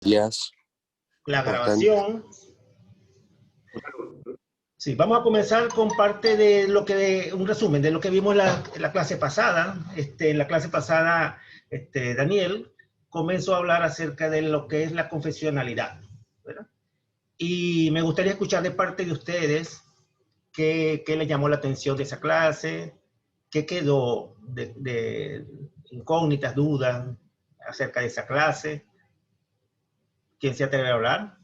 Días, La ¿cómo están? grabación. Sí, vamos a comenzar con parte de un resumen de lo que vimos en la clase pasada. En la clase pasada, Daniel comenzó a hablar acerca de lo que es la confesionalidad, ¿verdad? Y me gustaría escuchar de parte de ustedes qué les llamó la atención de esa clase, qué quedó de incógnitas, dudas acerca de esa clase. ¿Quién se atreve a hablar?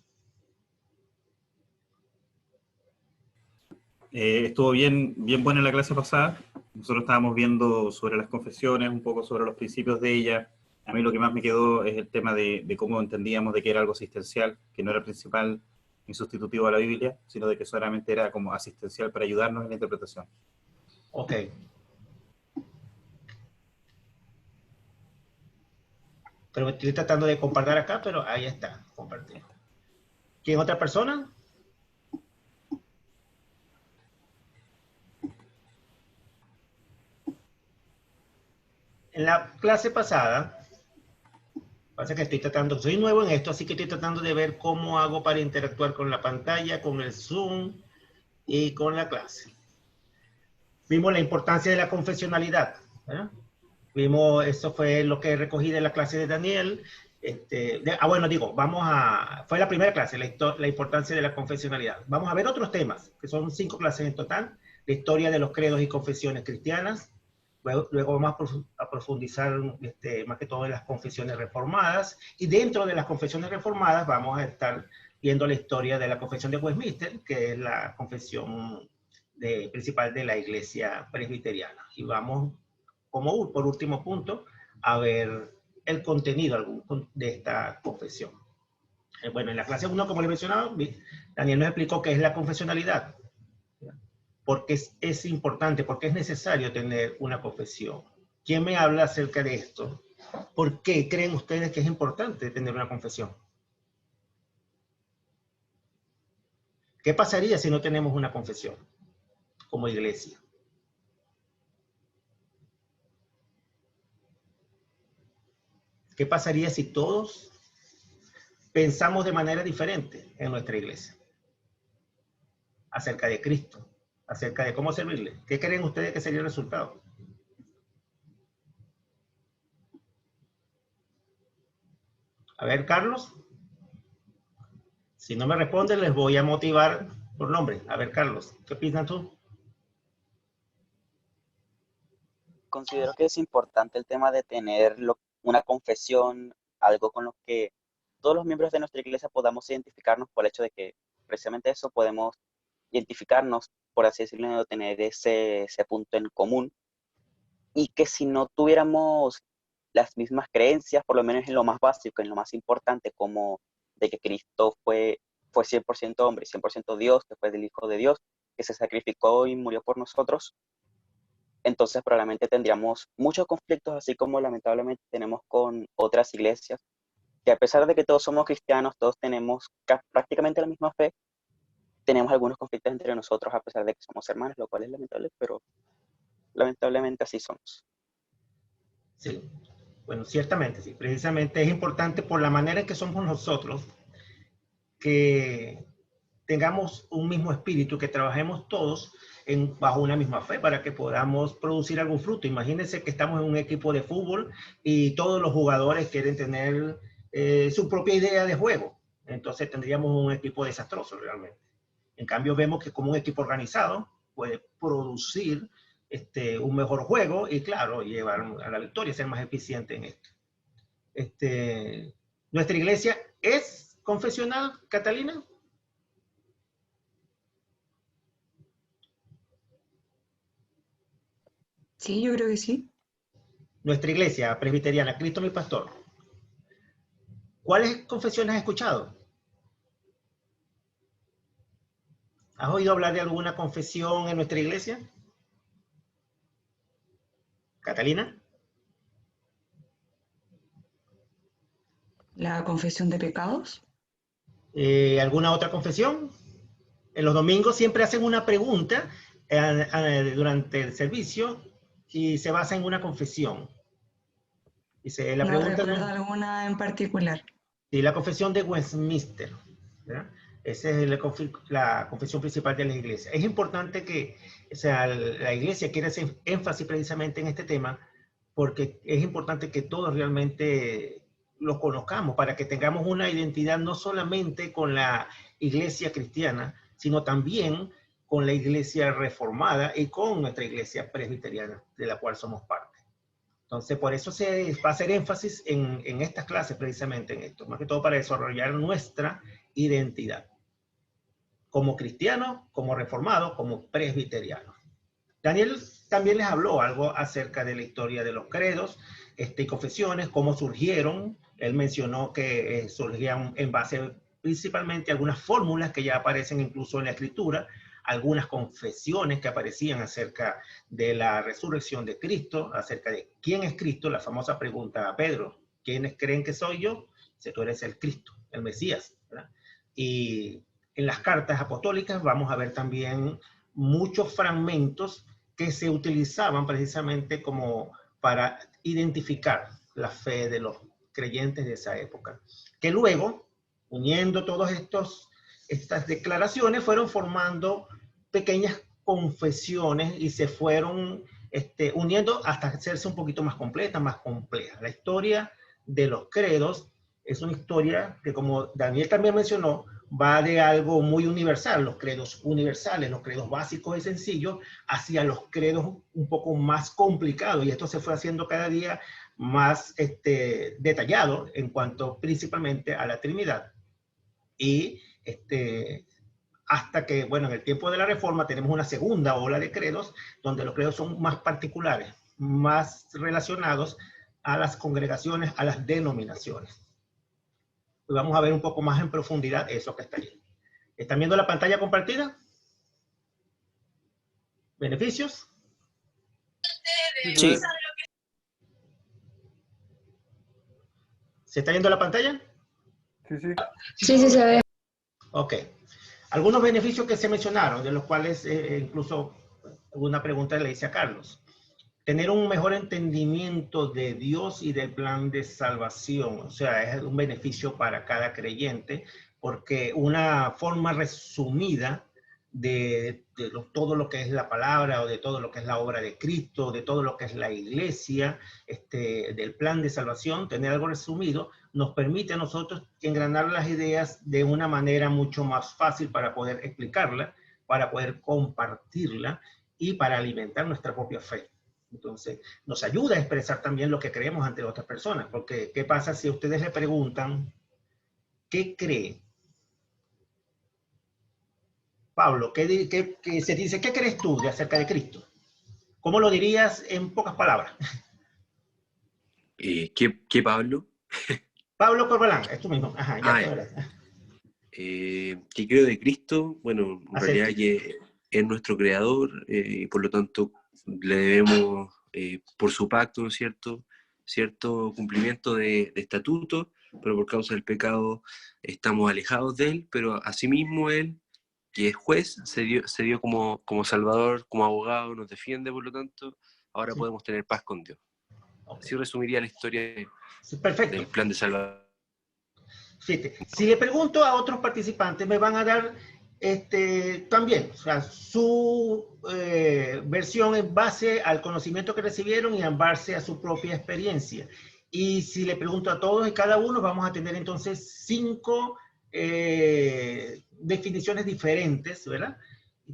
Estuvo bien buena la clase pasada. Nosotros estábamos viendo sobre las confesiones, un poco sobre los principios de ellas. A mí lo que más me quedó es el tema de cómo entendíamos de que era algo asistencial, que no era principal ni sustitutivo a la Biblia, sino de que solamente era como asistencial para ayudarnos en la interpretación. Ok. Pero estoy tratando de compartir acá, pero ahí está, compartir. ¿Quién otra persona? En la clase pasada, pasa que soy nuevo en esto, así que estoy tratando de ver cómo hago para interactuar con la pantalla, con el Zoom y con la clase. Vimos la importancia de la confesionalidad, ¿verdad? Eso fue lo que recogí de la clase de Daniel. Fue la primera clase, la importancia de la confesionalidad. Vamos a ver otros temas, que son 5 clases en total: la historia de los credos y confesiones cristianas. Luego vamos a profundizar más que todo en las confesiones reformadas, y dentro de las confesiones reformadas vamos a estar viendo la historia de la confesión de Westminster, que es la confesión principal de la iglesia presbiteriana. Y vamos, por último punto, a ver el contenido de esta confesión. Bueno, en la clase 1, como les mencionaba, Daniel nos explicó qué es la confesionalidad, porque es importante, porque es necesario tener una confesión. ¿Quién me habla acerca de esto? ¿Por qué creen ustedes que es importante tener una confesión? ¿Qué pasaría si no tenemos una confesión como iglesia? ¿Qué pasaría si todos pensamos de manera diferente en nuestra iglesia acerca de Cristo, acerca de cómo servirle? ¿Qué creen ustedes que sería el resultado? A ver, Carlos. Si no me responden, les voy a motivar por nombre. A ver, Carlos, ¿qué piensas tú? Considero que es importante el tema de tener una confesión, algo con lo que todos los miembros de nuestra iglesia podamos identificarnos, por el hecho de que precisamente eso podemos identificarnos, por así decirlo, tener ese punto en común, y que si no tuviéramos las mismas creencias, por lo menos en lo más básico, en lo más importante, como de que Cristo fue 100% hombre y 100% Dios, que fue el Hijo de Dios, que se sacrificó y murió por nosotros, entonces probablemente tendríamos muchos conflictos, así como lamentablemente tenemos con otras iglesias, que a pesar de que todos somos cristianos, todos tenemos prácticamente la misma fe, tenemos algunos conflictos entre nosotros a pesar de que somos hermanos, lo cual es lamentable, pero lamentablemente así somos. Sí, bueno, ciertamente, sí. Precisamente es importante por la manera en que somos nosotros, que tengamos un mismo espíritu, que trabajemos todos bajo una misma fe para que podamos producir algún fruto. Imagínense que estamos en un equipo de fútbol y todos los jugadores quieren tener su propia idea de juego. Entonces tendríamos un equipo desastroso realmente. En cambio, vemos que como un equipo organizado puede producir un mejor juego y, claro, llevar a la victoria, ser más eficiente en esto. ¿Nuestra iglesia es confesional, Catalina? Sí, yo creo que sí. Nuestra iglesia presbiteriana, Cristo mi pastor. ¿Cuáles confesiones has escuchado? ¿Has oído hablar de alguna confesión en nuestra iglesia? ¿Catalina? La confesión de pecados. ¿Alguna otra confesión? En los domingos siempre hacen una pregunta durante el servicio y se basa en una confesión. Dice, la No pregunta recuerdo alguna en particular. Sí, la confesión de Westminster, ¿verdad? Esa es la confesión principal de la iglesia. Es importante que, o sea, la iglesia quiere hacer énfasis precisamente en este tema, porque es importante que todos realmente lo conozcamos, para que tengamos una identidad no solamente con la iglesia cristiana, sino también con la iglesia reformada y con nuestra iglesia presbiteriana, de la cual somos parte. Entonces, por eso se va a hacer énfasis en estas clases, precisamente en esto, más que todo para desarrollar nuestra identidad, como cristianos, como reformados, como presbiterianos. Daniel también les habló algo acerca de la historia de los credos y confesiones, cómo surgieron. Él mencionó que surgían en base principalmente a algunas fórmulas que ya aparecen incluso en la Escritura, algunas confesiones que aparecían acerca de la resurrección de Cristo, acerca de quién es Cristo, la famosa pregunta a Pedro: ¿quiénes creen que soy yo? Si tú eres el Cristo, el Mesías, ¿verdad? Y en las cartas apostólicas vamos a ver también muchos fragmentos que se utilizaban precisamente como para identificar la fe de los creyentes de esa época, que luego, uniendo todos estas declaraciones, fueron formando pequeñas confesiones y se fueron uniendo hasta hacerse un poquito más completa, más compleja. La historia de los credos es una historia que, como Daniel también mencionó, va de algo muy universal, los credos universales, los credos básicos y sencillos, hacia los credos un poco más complicados, y esto se fue haciendo cada día más detallado en cuanto principalmente a la Trinidad. Y hasta que, bueno, en el tiempo de la Reforma tenemos una segunda ola de credos, donde los credos son más particulares, más relacionados a las congregaciones, a las denominaciones. Y vamos a ver un poco más en profundidad eso que está ahí. ¿Están viendo la pantalla compartida? ¿Beneficios? Sí. ¿Se está viendo la pantalla? Sí, sí. Sí, se ve. Ok. Algunos beneficios que se mencionaron, de los cuales incluso una pregunta le hice a Carlos. Tener un mejor entendimiento de Dios y del plan de salvación. O sea, es un beneficio para cada creyente, porque una forma resumida de todo lo que es la palabra, o de todo lo que es la obra de Cristo, de todo lo que es la iglesia, del plan de salvación, tener algo resumido, nos permite a nosotros engranar las ideas de una manera mucho más fácil para poder explicarla, para poder compartirla y para alimentar nuestra propia fe. Entonces, nos ayuda a expresar también lo que creemos ante otras personas, porque ¿qué pasa si ustedes le preguntan qué cree? Pablo, ¿qué se dice? ¿Qué crees tú de acerca de Cristo? ¿Cómo lo dirías en pocas palabras? ¿Qué Pablo? Pablo Corbalán, es tú mismo. Ajá, ya te verás. ¿Qué creo de Cristo? Bueno, en realidad que es nuestro creador y por lo tanto le debemos, por su pacto, ¿no es cierto?, cierto cumplimiento de estatutos, pero por causa del pecado estamos alejados de él, pero asimismo él, que es juez, se dio como salvador, como abogado, nos defiende, por lo tanto, ahora Sí. podemos tener paz con Dios. Okay. Así resumiría la historia Sí, perfecto. del plan de salvación. Fíjate, si le pregunto a otros participantes, me van a dar también, o sea, su versión en base al conocimiento que recibieron y en base a su propia experiencia. Y si le pregunto a todos y cada uno, vamos a tener entonces 5 definiciones diferentes, ¿verdad?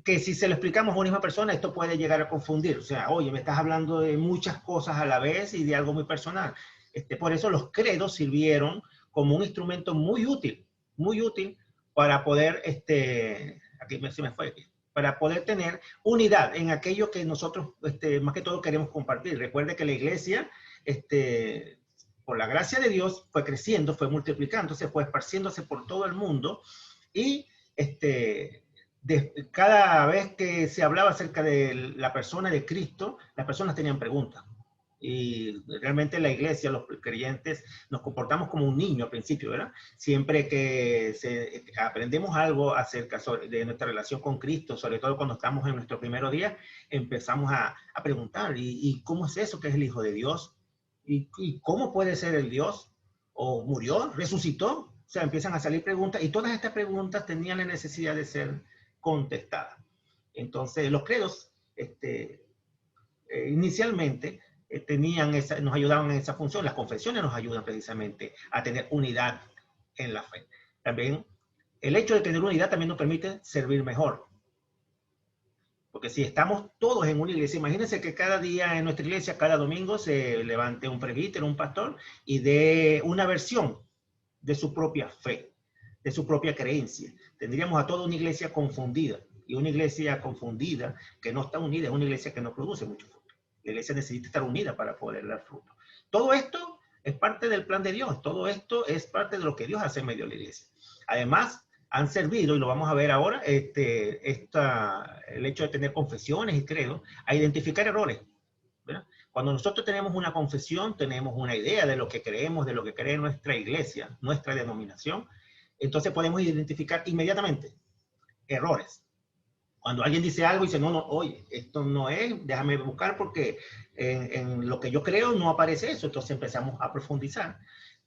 Que si se lo explicamos a una misma persona, esto puede llegar a confundir. O sea, oye, me estás hablando de muchas cosas a la vez y de algo muy personal. Por eso los credos sirvieron como un instrumento muy útil para poder, se me fue, para poder tener unidad en aquello que nosotros, más que todo, queremos compartir. Recuerde que la iglesia, por la gracia de Dios, fue creciendo, fue multiplicándose, fue esparciéndose por todo el mundo, y cada vez que se hablaba acerca de la persona de Cristo, las personas tenían preguntas. Y realmente la iglesia, los creyentes, nos comportamos como un niño al principio, ¿verdad? Siempre que aprendemos algo acerca de nuestra relación con Cristo, sobre todo cuando estamos en nuestro primer día, empezamos a preguntar, ¿y cómo es eso que es el Hijo de Dios? ¿Y cómo puede ser el Dios? ¿O murió? ¿Resucitó? sea, empiezan a salir preguntas y todas estas preguntas tenían la necesidad de ser contestadas. Entonces, los credos, inicialmente, nos ayudaban en esa función. Las confesiones nos ayudan precisamente a tener unidad en la fe. También, el hecho de tener unidad también nos permite servir mejor. Porque si estamos todos en una iglesia, imagínense que cada día en nuestra iglesia, cada domingo, se levante un presbítero, un pastor, y dé una versión de su propia fe, de su propia creencia. Tendríamos a toda una iglesia confundida. Y una iglesia confundida, que no está unida, es una iglesia que no produce mucho fruto. La iglesia necesita estar unida para poder dar fruto. Todo esto es parte del plan de Dios. Todo esto es parte de lo que Dios hace en medio de la iglesia. Además, han servido, y lo vamos a ver ahora, el hecho de tener confesiones y credos, a identificar errores, ¿verdad? Cuando nosotros tenemos una confesión, tenemos una idea de lo que creemos, de lo que cree nuestra iglesia, nuestra denominación, entonces podemos identificar inmediatamente errores. Cuando alguien dice algo y dice, no, oye, esto no es, déjame buscar porque en lo que yo creo no aparece eso, entonces empezamos a profundizar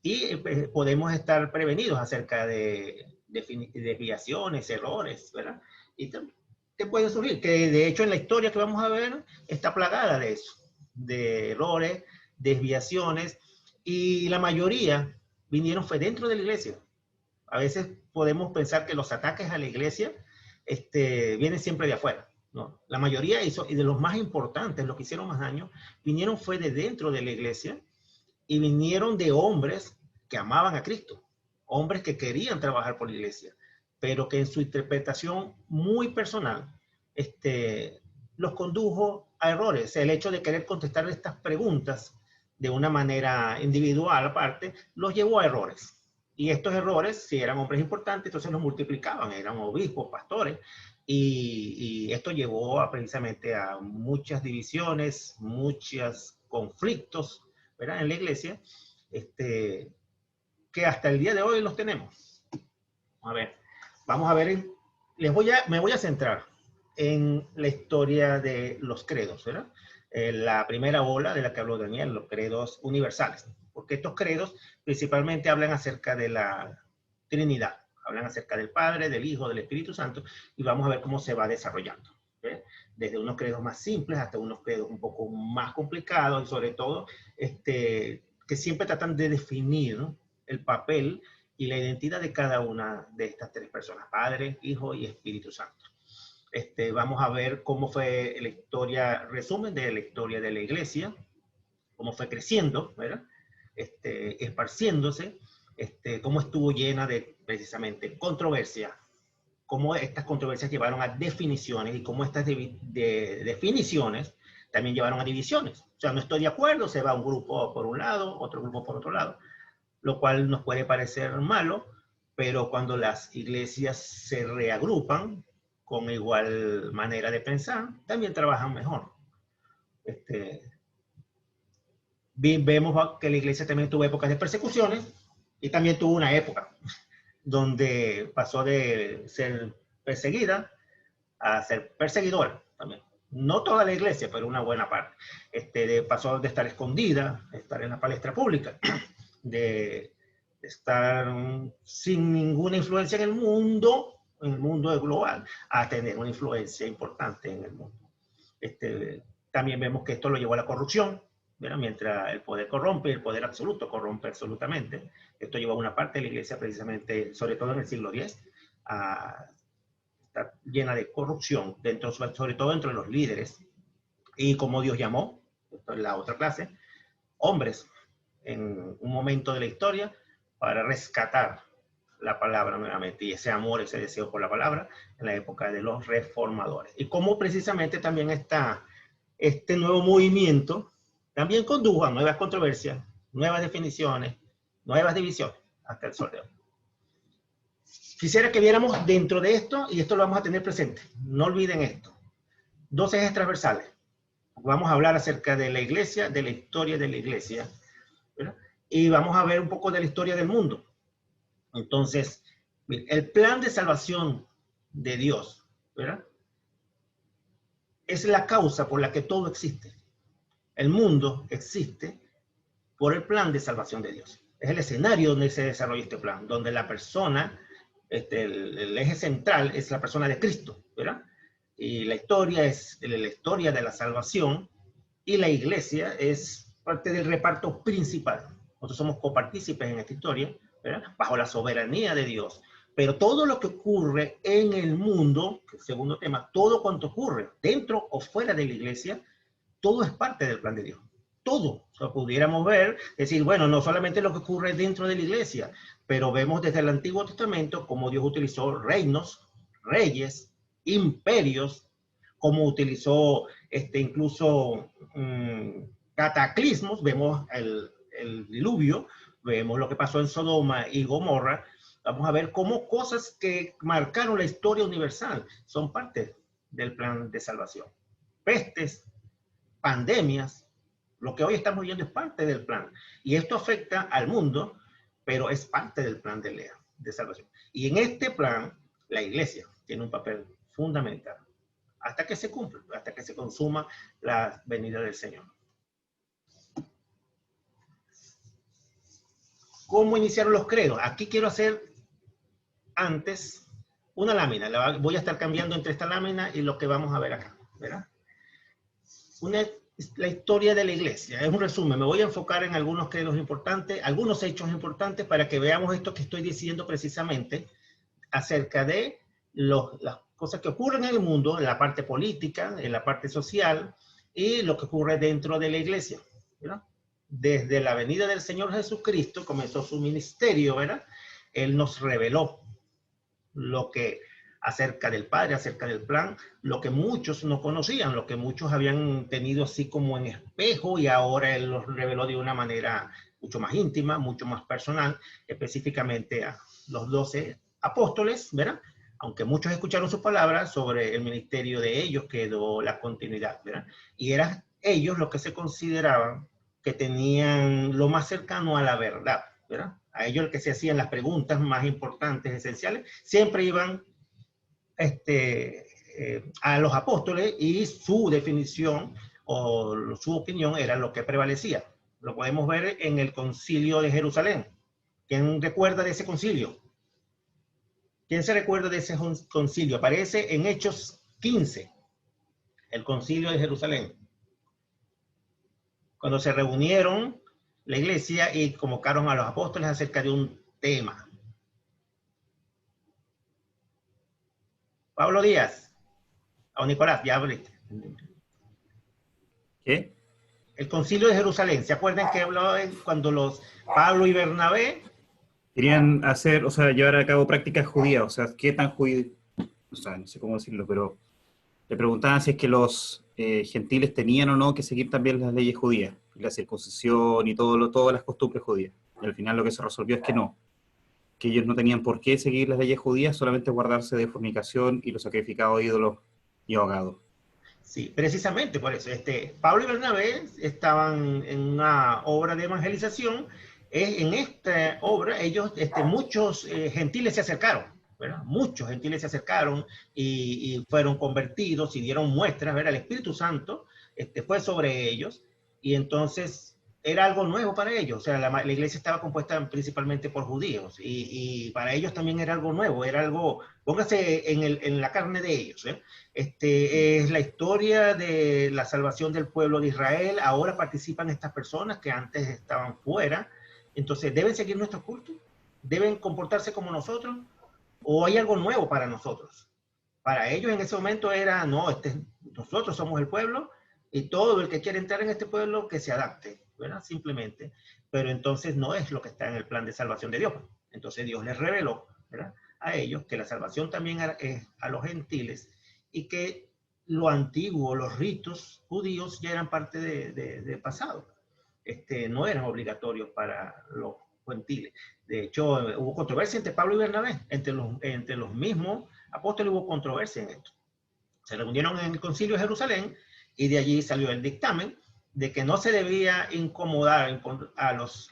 y podemos estar prevenidos acerca de desviaciones, errores, ¿verdad? Y te puede surgir, que de hecho en la historia que vamos a ver está plagada de eso, de errores, desviaciones, y la mayoría fue dentro de la iglesia. A veces podemos pensar que los ataques a la iglesia vienen siempre de afuera, ¿no? La mayoría hizo, y de los más importantes, los que hicieron más daño, fue de dentro de la iglesia, y vinieron de hombres que amaban a Cristo, hombres que querían trabajar por la iglesia, pero que en su interpretación muy personal, los condujo a errores. El hecho de querer contestar estas preguntas de una manera individual aparte, los llevó a errores. Y estos errores, si eran hombres importantes, entonces los multiplicaban, eran obispos, pastores, y esto llevó precisamente a muchas divisiones, muchos conflictos, ¿verdad?, en la iglesia, que hasta el día de hoy los tenemos. A ver, vamos a ver, me voy a centrar en la historia de los credos, ¿verdad? La primera ola de la que habló Daniel, los credos universales, porque estos credos principalmente hablan acerca de la Trinidad, hablan acerca del Padre, del Hijo, del Espíritu Santo, y vamos a ver cómo se va desarrollando, ¿okay? Desde unos credos más simples hasta unos credos un poco más complicados, y sobre todo, que siempre tratan de definir, ¿no?, el papel y la identidad de cada una de estas tres personas, Padre, Hijo y Espíritu Santo. Vamos a ver cómo fue la historia, resumen de la historia de la iglesia, cómo fue creciendo, ¿verdad?, esparciéndose, cómo estuvo llena de, precisamente, controversia, cómo estas controversias llevaron a definiciones y cómo estas definiciones también llevaron a divisiones. O sea, no estoy de acuerdo, se va un grupo por un lado, otro grupo por otro lado, lo cual nos puede parecer malo, pero cuando las iglesias se reagrupan con igual manera de pensar, también trabajan mejor. Vemos que la iglesia también tuvo épocas de persecuciones y también tuvo una época donde pasó de ser perseguida a ser perseguidora también. No toda la iglesia, pero una buena parte. Pasó de estar escondida, de estar en la palestra pública, de estar sin ninguna influencia en el mundo global, a tener una influencia importante en el mundo. También vemos que esto lo llevó a la corrupción, ¿verdad? Mientras el poder corrompe, el poder absoluto corrompe absolutamente. Esto llevó a una parte de la iglesia precisamente, sobre todo en el siglo X, a estar llena de corrupción, sobre todo dentro de los líderes. Y como Dios llamó, esto es la otra clase, hombres en un momento de la historia para rescatar la palabra nuevamente, y ese amor, ese deseo por la palabra en la época de los reformadores. Y cómo precisamente también este nuevo movimiento también condujo a nuevas controversias, nuevas definiciones, nuevas divisiones, hasta el sol de hoy. Quisiera que viéramos dentro de esto, y esto lo vamos a tener presente, no olviden esto, dos ejes transversales. Vamos a hablar acerca de la iglesia, de la historia de la iglesia, ¿verdad? Y vamos a ver un poco de la historia del mundo. Entonces, el plan de salvación de Dios, ¿verdad?, es la causa por la que todo existe. El mundo existe por el plan de salvación de Dios. es el escenario donde se desarrolla este plan, donde la persona, el eje central es la persona de Cristo, ¿verdad? Y la historia es la historia de la salvación, y la iglesia es parte del reparto principal. Nosotros somos copartícipes en esta historia, ¿verdad? Bajo la soberanía de Dios. Pero todo lo que ocurre en el mundo, que es el segundo tema, todo cuanto ocurre dentro o fuera de la iglesia, todo es parte del plan de Dios. Todo. O sea, pudiéramos ver, decir, bueno, no solamente lo que ocurre dentro de la iglesia, pero vemos desde el Antiguo Testamento cómo Dios utilizó reinos, reyes, imperios, cómo utilizó incluso cataclismos. Vemos el diluvio, vemos lo que pasó en Sodoma y Gomorra. Vamos a ver cómo cosas que marcaron la historia universal son parte del plan de salvación. Pestes, pandemias, lo que hoy estamos viendo es parte del plan. Y esto afecta al mundo, pero es parte del plan de salvación. Y en este plan, la iglesia tiene un papel fundamental hasta que se cumpla, hasta que se consuma la venida del Señor. ¿Cómo iniciaron los credos? Aquí quiero hacer antes una lámina. Voy a estar cambiando entre esta lámina y lo que vamos a ver acá, ¿verdad? La historia de la iglesia. Es un resumen. Me voy a enfocar en algunos credos importantes, algunos hechos importantes para que veamos esto que estoy diciendo precisamente acerca de las cosas que ocurren en el mundo, en la parte política, en la parte social y lo que ocurre dentro de la iglesia, ¿verdad? Desde la venida del Señor Jesucristo comenzó su ministerio, ¿verdad? Él nos reveló lo que acerca del Padre, acerca del plan, lo que muchos no conocían, lo que muchos habían tenido así como en espejo, y ahora Él los reveló de una manera mucho más íntima, mucho más personal, específicamente a los 12 apóstoles, ¿verdad? Aunque muchos escucharon sus palabras, sobre el ministerio de ellos quedó la continuidad, ¿verdad? Y eran ellos los que se consideraban que tenían lo más cercano a la verdad, ¿verdad? A ellos el que se hacían las preguntas más importantes, esenciales, siempre iban a los apóstoles, y su definición o su opinión era lo que prevalecía. Lo podemos ver en el concilio de Jerusalén. ¿Quién recuerda de ese concilio? ¿Quién se recuerda de ese concilio? Aparece en Hechos 15, el concilio de Jerusalén. Cuando se reunieron la iglesia y convocaron a los apóstoles acerca de un tema. Pablo Díaz, o Nicolás, ya hablé. ¿Qué? El concilio de Jerusalén. ¿Se acuerdan que hablaba cuando Pablo y Bernabé Querían hacer, o sea, llevar a cabo prácticas judías, o sea, ¿qué tan judío? O sea, no sé cómo decirlo, pero le preguntaban si es que los gentiles tenían o no que seguir también las leyes judías, la circuncisión y todas las costumbres judías. Y al final lo que se resolvió es que no, que ellos no tenían por qué seguir las leyes judías, solamente guardarse de fornicación y los sacrificados ídolos y ahogados. Sí, precisamente por eso. Pablo y Bernabé estaban en una obra de evangelización. En esta obra, ellos, muchos gentiles se acercaron, ¿verdad? Muchos gentiles se acercaron y fueron convertidos y dieron muestras, ¿verdad? El Espíritu Santo fue sobre ellos, y entonces era algo nuevo para ellos. O sea, la iglesia estaba compuesta principalmente por judíos, y para ellos también era algo nuevo, era algo, póngase en la carne de ellos, ¿eh? Es la historia de la salvación del pueblo de Israel. Ahora participan estas personas que antes estaban fuera. Entonces, ¿deben seguir nuestro culto? ¿Deben comportarse como nosotros? ¿O hay algo nuevo para nosotros? Para ellos en ese momento era, no, nosotros somos el pueblo, y todo el que quiere entrar en este pueblo que se adapte, ¿verdad? Simplemente. Pero entonces no es lo que está en el plan de salvación de Dios. Entonces Dios les reveló, ¿verdad?, a ellos que la salvación también es a los gentiles, y que lo antiguo, los ritos judíos ya eran parte del pasado. No eran obligatorios para los gentiles. De hecho, hubo controversia entre Pablo y Bernabé, entre los mismos apóstoles hubo controversia en esto. Se reunieron en el concilio de Jerusalén, y de allí salió el dictamen de que no se debía incomodar a los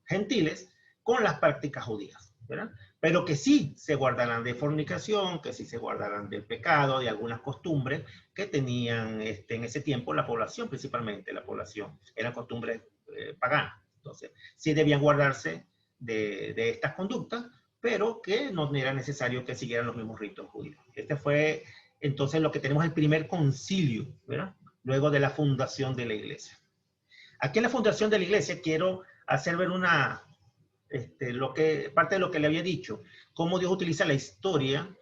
gentiles con las prácticas judías, ¿verdad? Pero que sí se guardarán de fornicación, que sí se guardarán del pecado, de algunas costumbres que tenían en ese tiempo la población, principalmente la población, eran costumbres paganas, Entonces, sí debían guardarse de estas conductas, pero que no era necesario que siguieran los mismos ritos judíos. Este fue entonces lo que tenemos el primer concilio, ¿verdad? Luego de la fundación de la iglesia. Aquí en la fundación de la iglesia quiero hacer ver parte de lo que le había dicho, cómo Dios utiliza la historia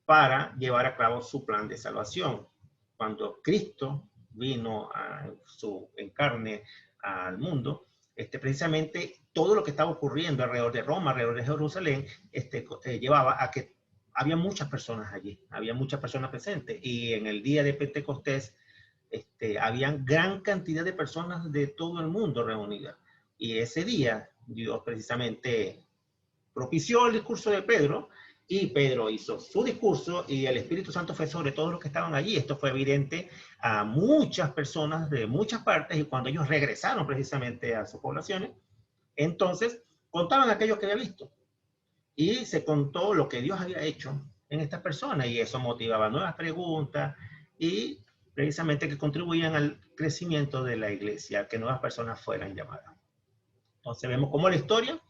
para llevar a cabo su plan de salvación. Cuando Cristo vino en carne al mundo, precisamente todo lo que estaba ocurriendo alrededor de Roma, alrededor de Jerusalén, llevaba a que había muchas personas allí, había muchas personas presentes, y en el día de Pentecostés habían gran cantidad de personas de todo el mundo reunidas, y ese día Dios precisamente propició el discurso de Pedro, y Pedro hizo su discurso y el Espíritu Santo fue sobre todos los que estaban allí. Esto fue evidente a muchas personas de muchas partes, y cuando ellos regresaron precisamente a sus poblaciones, entonces contaban aquello que había visto y se contó lo que Dios había hecho en estas personas, y eso motivaba nuevas preguntas y precisamente que contribuían al crecimiento de la iglesia, a que nuevas personas fueran llamadas. Entonces vemos cómo la historia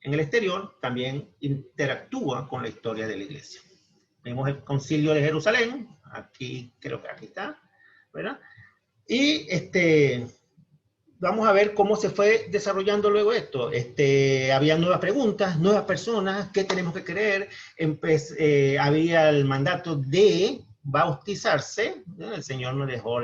en el exterior también interactúa con la historia de la iglesia. Vemos el concilio de Jerusalén, aquí creo que aquí está, ¿verdad? Y vamos a ver cómo se fue desarrollando luego esto. Había nuevas preguntas, nuevas personas, ¿qué tenemos que creer? Había el mandato de bautizarse, ¿no? El Señor nos dejó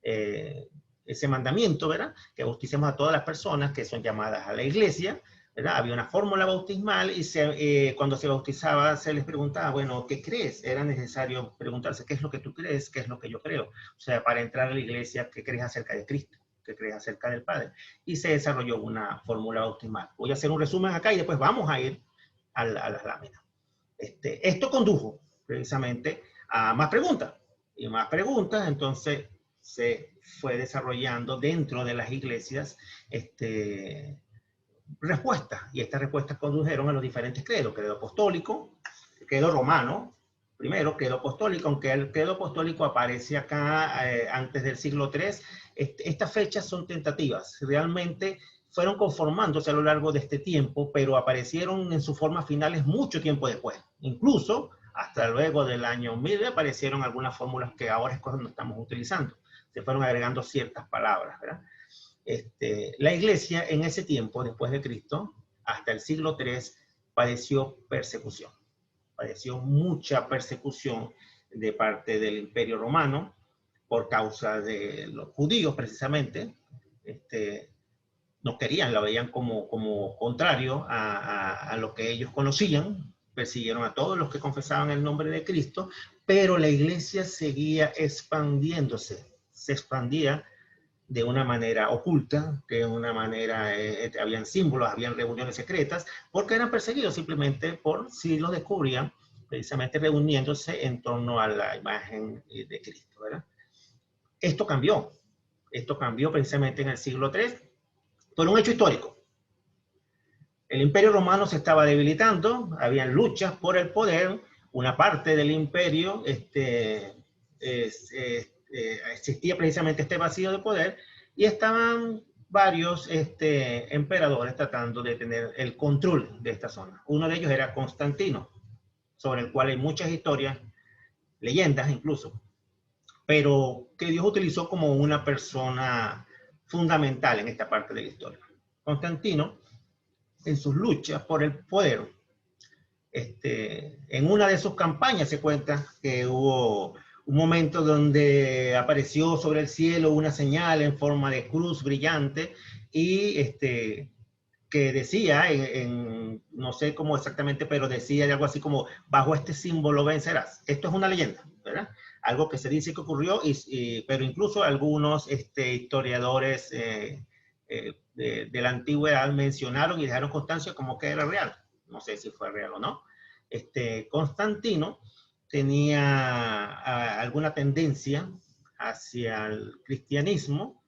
ese mandamiento, ¿verdad? Que bauticemos a todas las personas que son llamadas a la iglesia, ¿verdad? Había una fórmula bautismal y cuando se bautizaba se les preguntaba, bueno, ¿qué crees? Era necesario preguntarse, ¿qué es lo que tú crees? ¿Qué es lo que yo creo? O sea, para entrar a la iglesia, ¿qué crees acerca de Cristo? ¿Qué crees acerca del Padre? Y se desarrolló una fórmula bautismal. Voy a hacer un resumen acá y después vamos a ir a las láminas. Esto condujo precisamente a más preguntas. Y más preguntas, entonces se fue desarrollando dentro de las iglesias respuestas, y estas respuestas condujeron a los diferentes credos: credo apostólico, credo romano, primero credo apostólico, aunque el credo apostólico aparece acá antes del siglo III. Estas fechas son tentativas, realmente fueron conformándose a lo largo de este tiempo, pero aparecieron en sus formas finales mucho tiempo después. Incluso hasta luego del año 1000 aparecieron algunas fórmulas que ahora es cuando estamos utilizando. Se fueron agregando ciertas palabras, ¿verdad? La iglesia en ese tiempo, después de Cristo, hasta el siglo III, padeció persecución. Padeció mucha persecución de parte del Imperio Romano por causa de los judíos, precisamente. No querían, la veían como contrario a lo que ellos conocían. Persiguieron a todos los que confesaban el nombre de Cristo, pero la iglesia seguía expandiéndose. Se expandía de una manera oculta, de una manera, habían símbolos, habían reuniones secretas, porque eran perseguidos simplemente por si los descubrían, precisamente reuniéndose en torno a la imagen de Cristo, ¿verdad? Esto cambió precisamente en el siglo III, por un hecho histórico. El Imperio Romano se estaba debilitando, habían luchas por el poder, una parte del imperio existía precisamente este vacío de poder, y estaban varios emperadores tratando de tener el control de esta zona. Uno de ellos era Constantino, sobre el cual hay muchas historias, leyendas incluso, pero que Dios utilizó como una persona fundamental en esta parte de la historia. Constantino, en sus luchas por el poder, en una de sus campañas se cuenta que hubo un momento donde apareció sobre el cielo una señal en forma de cruz brillante, y que decía, no sé cómo exactamente, pero decía algo así como, bajo este símbolo vencerás. Esto es una leyenda, ¿verdad? Algo que se dice que ocurrió, pero incluso algunos historiadores de la antigüedad mencionaron y dejaron constancia como que era real. No sé si fue real o no. Constantino tenía alguna tendencia hacia el cristianismo.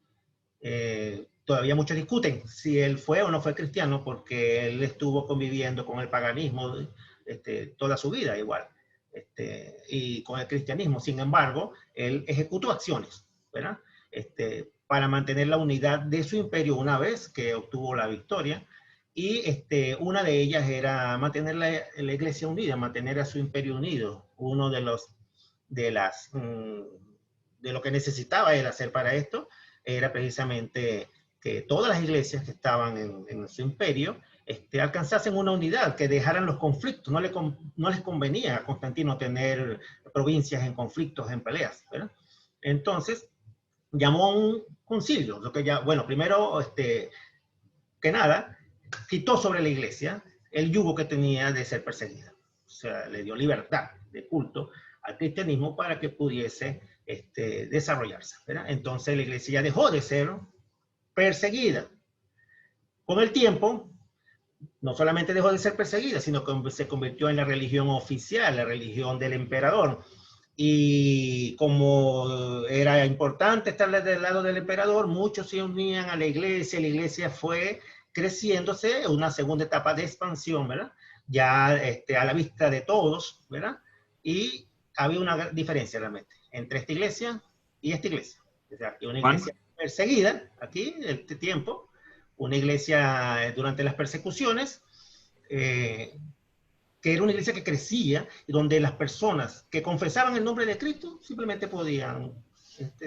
Todavía muchos discuten si él fue o no fue cristiano, porque él estuvo conviviendo con el paganismo toda su vida igual, y con el cristianismo. Sin embargo, él ejecutó acciones, ¿verdad? para mantener la unidad de su imperio una vez que obtuvo la victoria. Y una de ellas era mantener la iglesia unida, mantener a su imperio unido. Uno de lo que necesitaba él hacer para esto era precisamente que todas las iglesias que estaban en su imperio alcanzasen una unidad, que dejaran los conflictos. No les convenía a Constantino tener provincias en conflictos, en peleas, ¿verdad? Entonces, llamó a un concilio, bueno, primero, que nada, quitó sobre la iglesia el yugo que tenía de ser perseguida. O sea, le dio libertad de culto al cristianismo para que pudiese desarrollarse, ¿verdad? Entonces la iglesia dejó de ser perseguida. Con el tiempo, no solamente dejó de ser perseguida, sino que se convirtió en la religión oficial, la religión del emperador. Y como era importante estar del lado del emperador, muchos se unían a la iglesia fue creciéndose, una segunda etapa de expansión, ¿verdad? Ya a la vista de todos, ¿verdad? Y había una diferencia realmente entre esta iglesia y esta iglesia. O sea, una iglesia perseguida, aquí, en este tiempo, una iglesia durante las persecuciones, que era una iglesia que crecía y donde las personas que confesaban el nombre de Cristo simplemente podían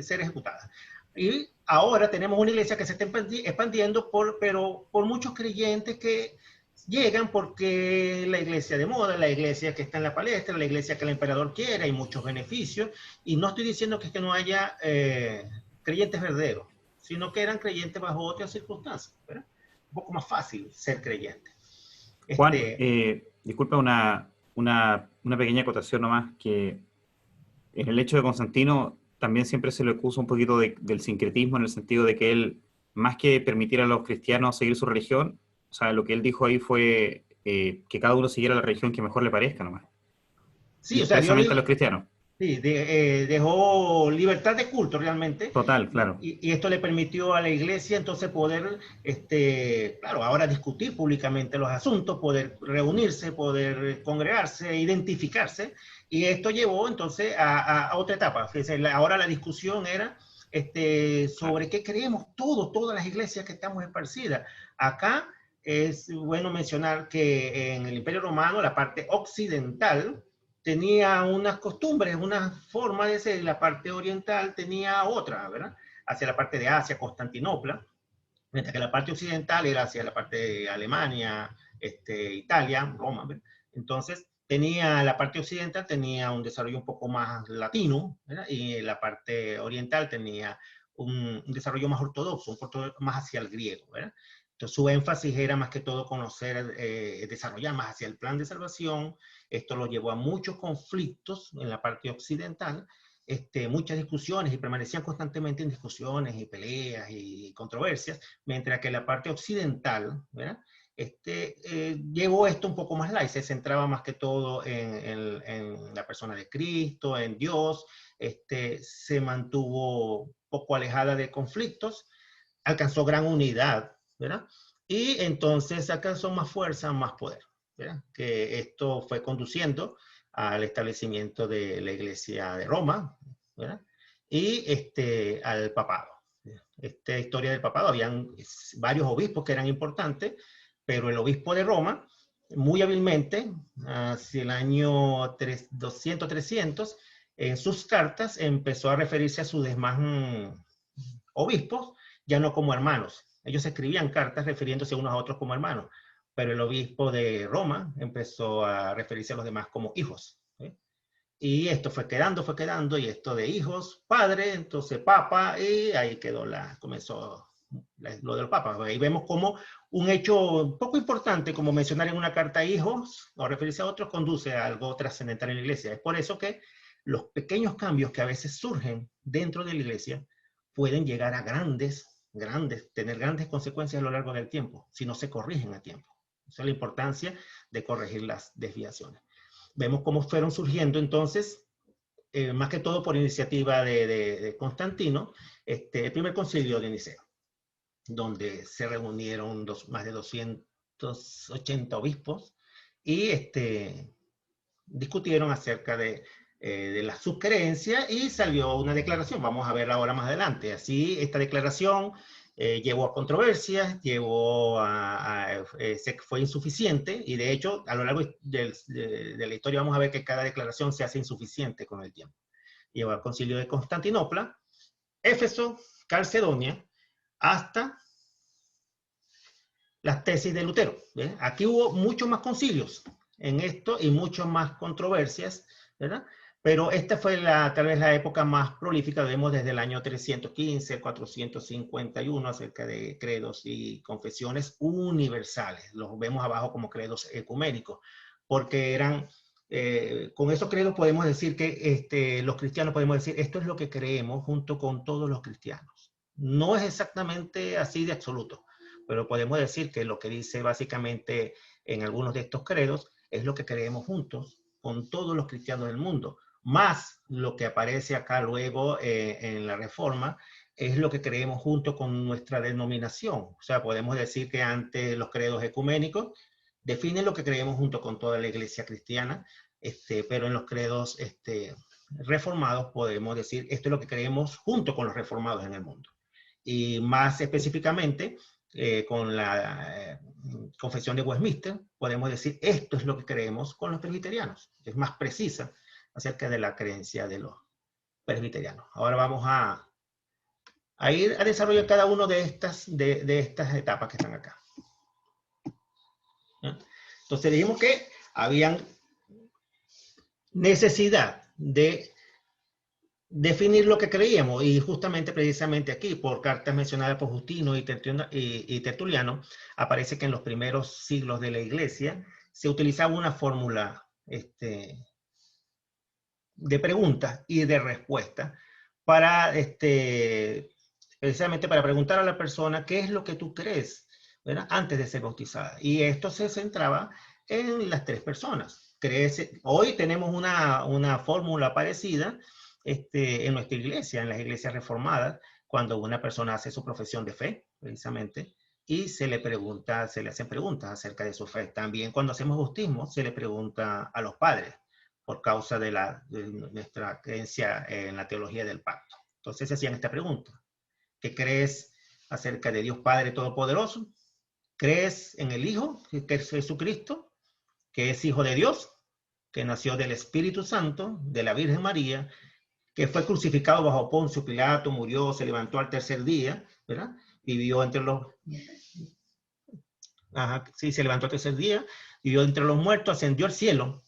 ser ejecutadas. Y ahora tenemos una iglesia que se está expandiendo, pero por muchos creyentes que llegan porque la iglesia de moda, la iglesia que está en la palestra, la iglesia que el emperador quiere, hay muchos beneficios. Y no estoy diciendo que no haya creyentes verdaderos, sino que eran creyentes bajo otras circunstancias, ¿verdad? Un poco más fácil ser creyente. Juan, disculpa una pequeña acotación nomás, que en el hecho de Constantino también siempre se le acusa un poquito del sincretismo, en el sentido de que él, más que permitir a los cristianos seguir su religión, o sea, lo que él dijo ahí fue que cada uno siguiera la religión que mejor le parezca nomás. Sí, o sea, especialmente a los cristianos. Sí, dejó libertad de culto realmente. Total, claro. Y esto le permitió a la iglesia entonces poder, claro, ahora discutir públicamente los asuntos, poder reunirse, poder congregarse, identificarse. Y esto llevó entonces a otra etapa. Fíjense, ahora la discusión era sobre qué creemos todas las iglesias que estamos esparcidas. Acá es bueno mencionar que en el Imperio Romano, la parte occidental tenía unas costumbres, una forma de ser, la parte oriental tenía otra, ¿verdad? Hacia la parte de Asia, Constantinopla, mientras que la parte occidental era hacia la parte de Alemania, Italia, Roma, ¿verdad? Entonces, la parte occidental tenía un desarrollo un poco más latino, ¿verdad? Y la parte oriental tenía un desarrollo más ortodoxo, más hacia el griego, ¿verdad? Entonces, su énfasis era más que todo conocer, desarrollar más hacia el plan de salvación. Esto lo llevó a muchos conflictos en la parte occidental, muchas discusiones, y permanecían constantemente en discusiones y peleas y controversias, mientras que la parte occidental, ¿verdad? Llevó esto un poco más light, se centraba más que todo en la persona de Cristo, en Dios, se mantuvo poco alejada de conflictos, alcanzó gran unidad, ¿verdad? Y entonces alcanzó más fuerza, más poder, ¿verdad? Que esto fue conduciendo al establecimiento de la Iglesia de Roma, ¿verdad? Y al papado. Esta historia del papado, habían varios obispos que eran importantes, pero el obispo de Roma, muy hábilmente, hacia el año 200-300, en sus cartas empezó a referirse a sus demás obispos, ya no como hermanos. Ellos escribían cartas refiriéndose unos a otros como hermanos, pero el obispo de Roma empezó a referirse a los demás como hijos, ¿sí? Y esto fue quedando, y esto de hijos, padre, entonces papa, y ahí comenzó lo del papa. Ahí vemos como un hecho poco importante, como mencionar en una carta hijos, o referirse a otros, conduce a algo trascendental en la iglesia. Es por eso que los pequeños cambios que a veces surgen dentro de la iglesia pueden llegar a tener grandes consecuencias a lo largo del tiempo, si no se corrigen a tiempo. Esa es la importancia de corregir las desviaciones. Vemos cómo fueron surgiendo entonces, más que todo por iniciativa de Constantino, el primer concilio de Nicea, donde se reunieron más de 280 obispos y discutieron acerca de de la subcreencia y salió una declaración. Vamos a verla ahora más adelante. Así, esta declaración llevó a controversias, fue insuficiente, y de hecho, a lo largo de la historia vamos a ver que cada declaración se hace insuficiente con el tiempo. Llevó al Concilio de Constantinopla, Éfeso, Calcedonia, hasta las tesis de Lutero. ¿Ven? Aquí hubo muchos más concilios en esto y muchas más controversias, ¿verdad? Pero esta fue tal vez la época más prolífica, vemos desde el año 315, 451, acerca de credos y confesiones universales. Los vemos abajo como credos ecuménicos, porque eran, con esos credos podemos decir que los cristianos podemos decir, esto es lo que creemos junto con todos los cristianos. No es exactamente así de absoluto, pero podemos decir que lo que dice básicamente en algunos de estos credos es lo que creemos juntos con todos los cristianos del mundo. Más lo que aparece acá luego en la Reforma es lo que creemos junto con nuestra denominación. O sea, podemos decir que antes los credos ecuménicos definen lo que creemos junto con toda la iglesia cristiana, pero en los credos reformados podemos decir esto es lo que creemos junto con los reformados en el mundo. Y más específicamente, con la Confesión de Westminster, podemos decir esto es lo que creemos con los presbiterianos. Es más precisa acerca de la creencia de los presbiterianos. Ahora vamos a ir a desarrollar cada una de estas etapas que están acá. ¿Ya? Entonces dijimos que habían necesidad de definir lo que creíamos, y justamente precisamente aquí, por cartas mencionadas por Justino y Tertuliano, aparece que en los primeros siglos de la iglesia se utilizaba una fórmula de preguntas y de respuestas para, precisamente para preguntar a la persona qué es lo que tú crees, ¿verdad? Antes de ser bautizada. Y esto se centraba en las tres personas. Hoy tenemos una fórmula parecida en nuestra iglesia, en las iglesias reformadas, cuando una persona hace su profesión de fe, precisamente, y se le hacen preguntas acerca de su fe. También cuando hacemos bautismo, se le pregunta a los padres, por causa de nuestra creencia en la teología del pacto. Entonces se hacían esta pregunta: ¿qué crees acerca de Dios Padre Todopoderoso? ¿Crees en el Hijo, que es Jesucristo, que es Hijo de Dios, que nació del Espíritu Santo, de la Virgen María, que fue crucificado bajo Poncio Pilato, murió, se levantó al tercer día, ¿verdad? Vivió entre los... se levantó al tercer día, vivió entre los muertos, ascendió al cielo,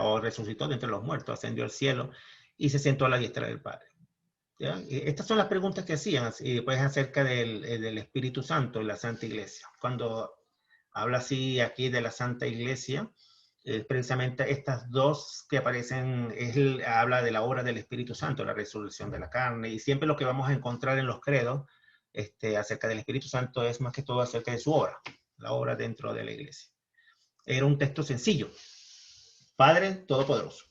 o resucitó de entre los muertos, ascendió al cielo y se sentó a la diestra del Padre. ¿Ya? Estas son las preguntas que hacían, pues acerca del Espíritu Santo y la Santa Iglesia. Cuando habla así aquí de la Santa Iglesia, precisamente estas dos que aparecen, habla de la obra del Espíritu Santo, la resurrección de la carne, y siempre lo que vamos a encontrar en los credos acerca del Espíritu Santo es más que todo acerca de su obra, la obra dentro de la Iglesia. Era un texto sencillo: Padre Todopoderoso.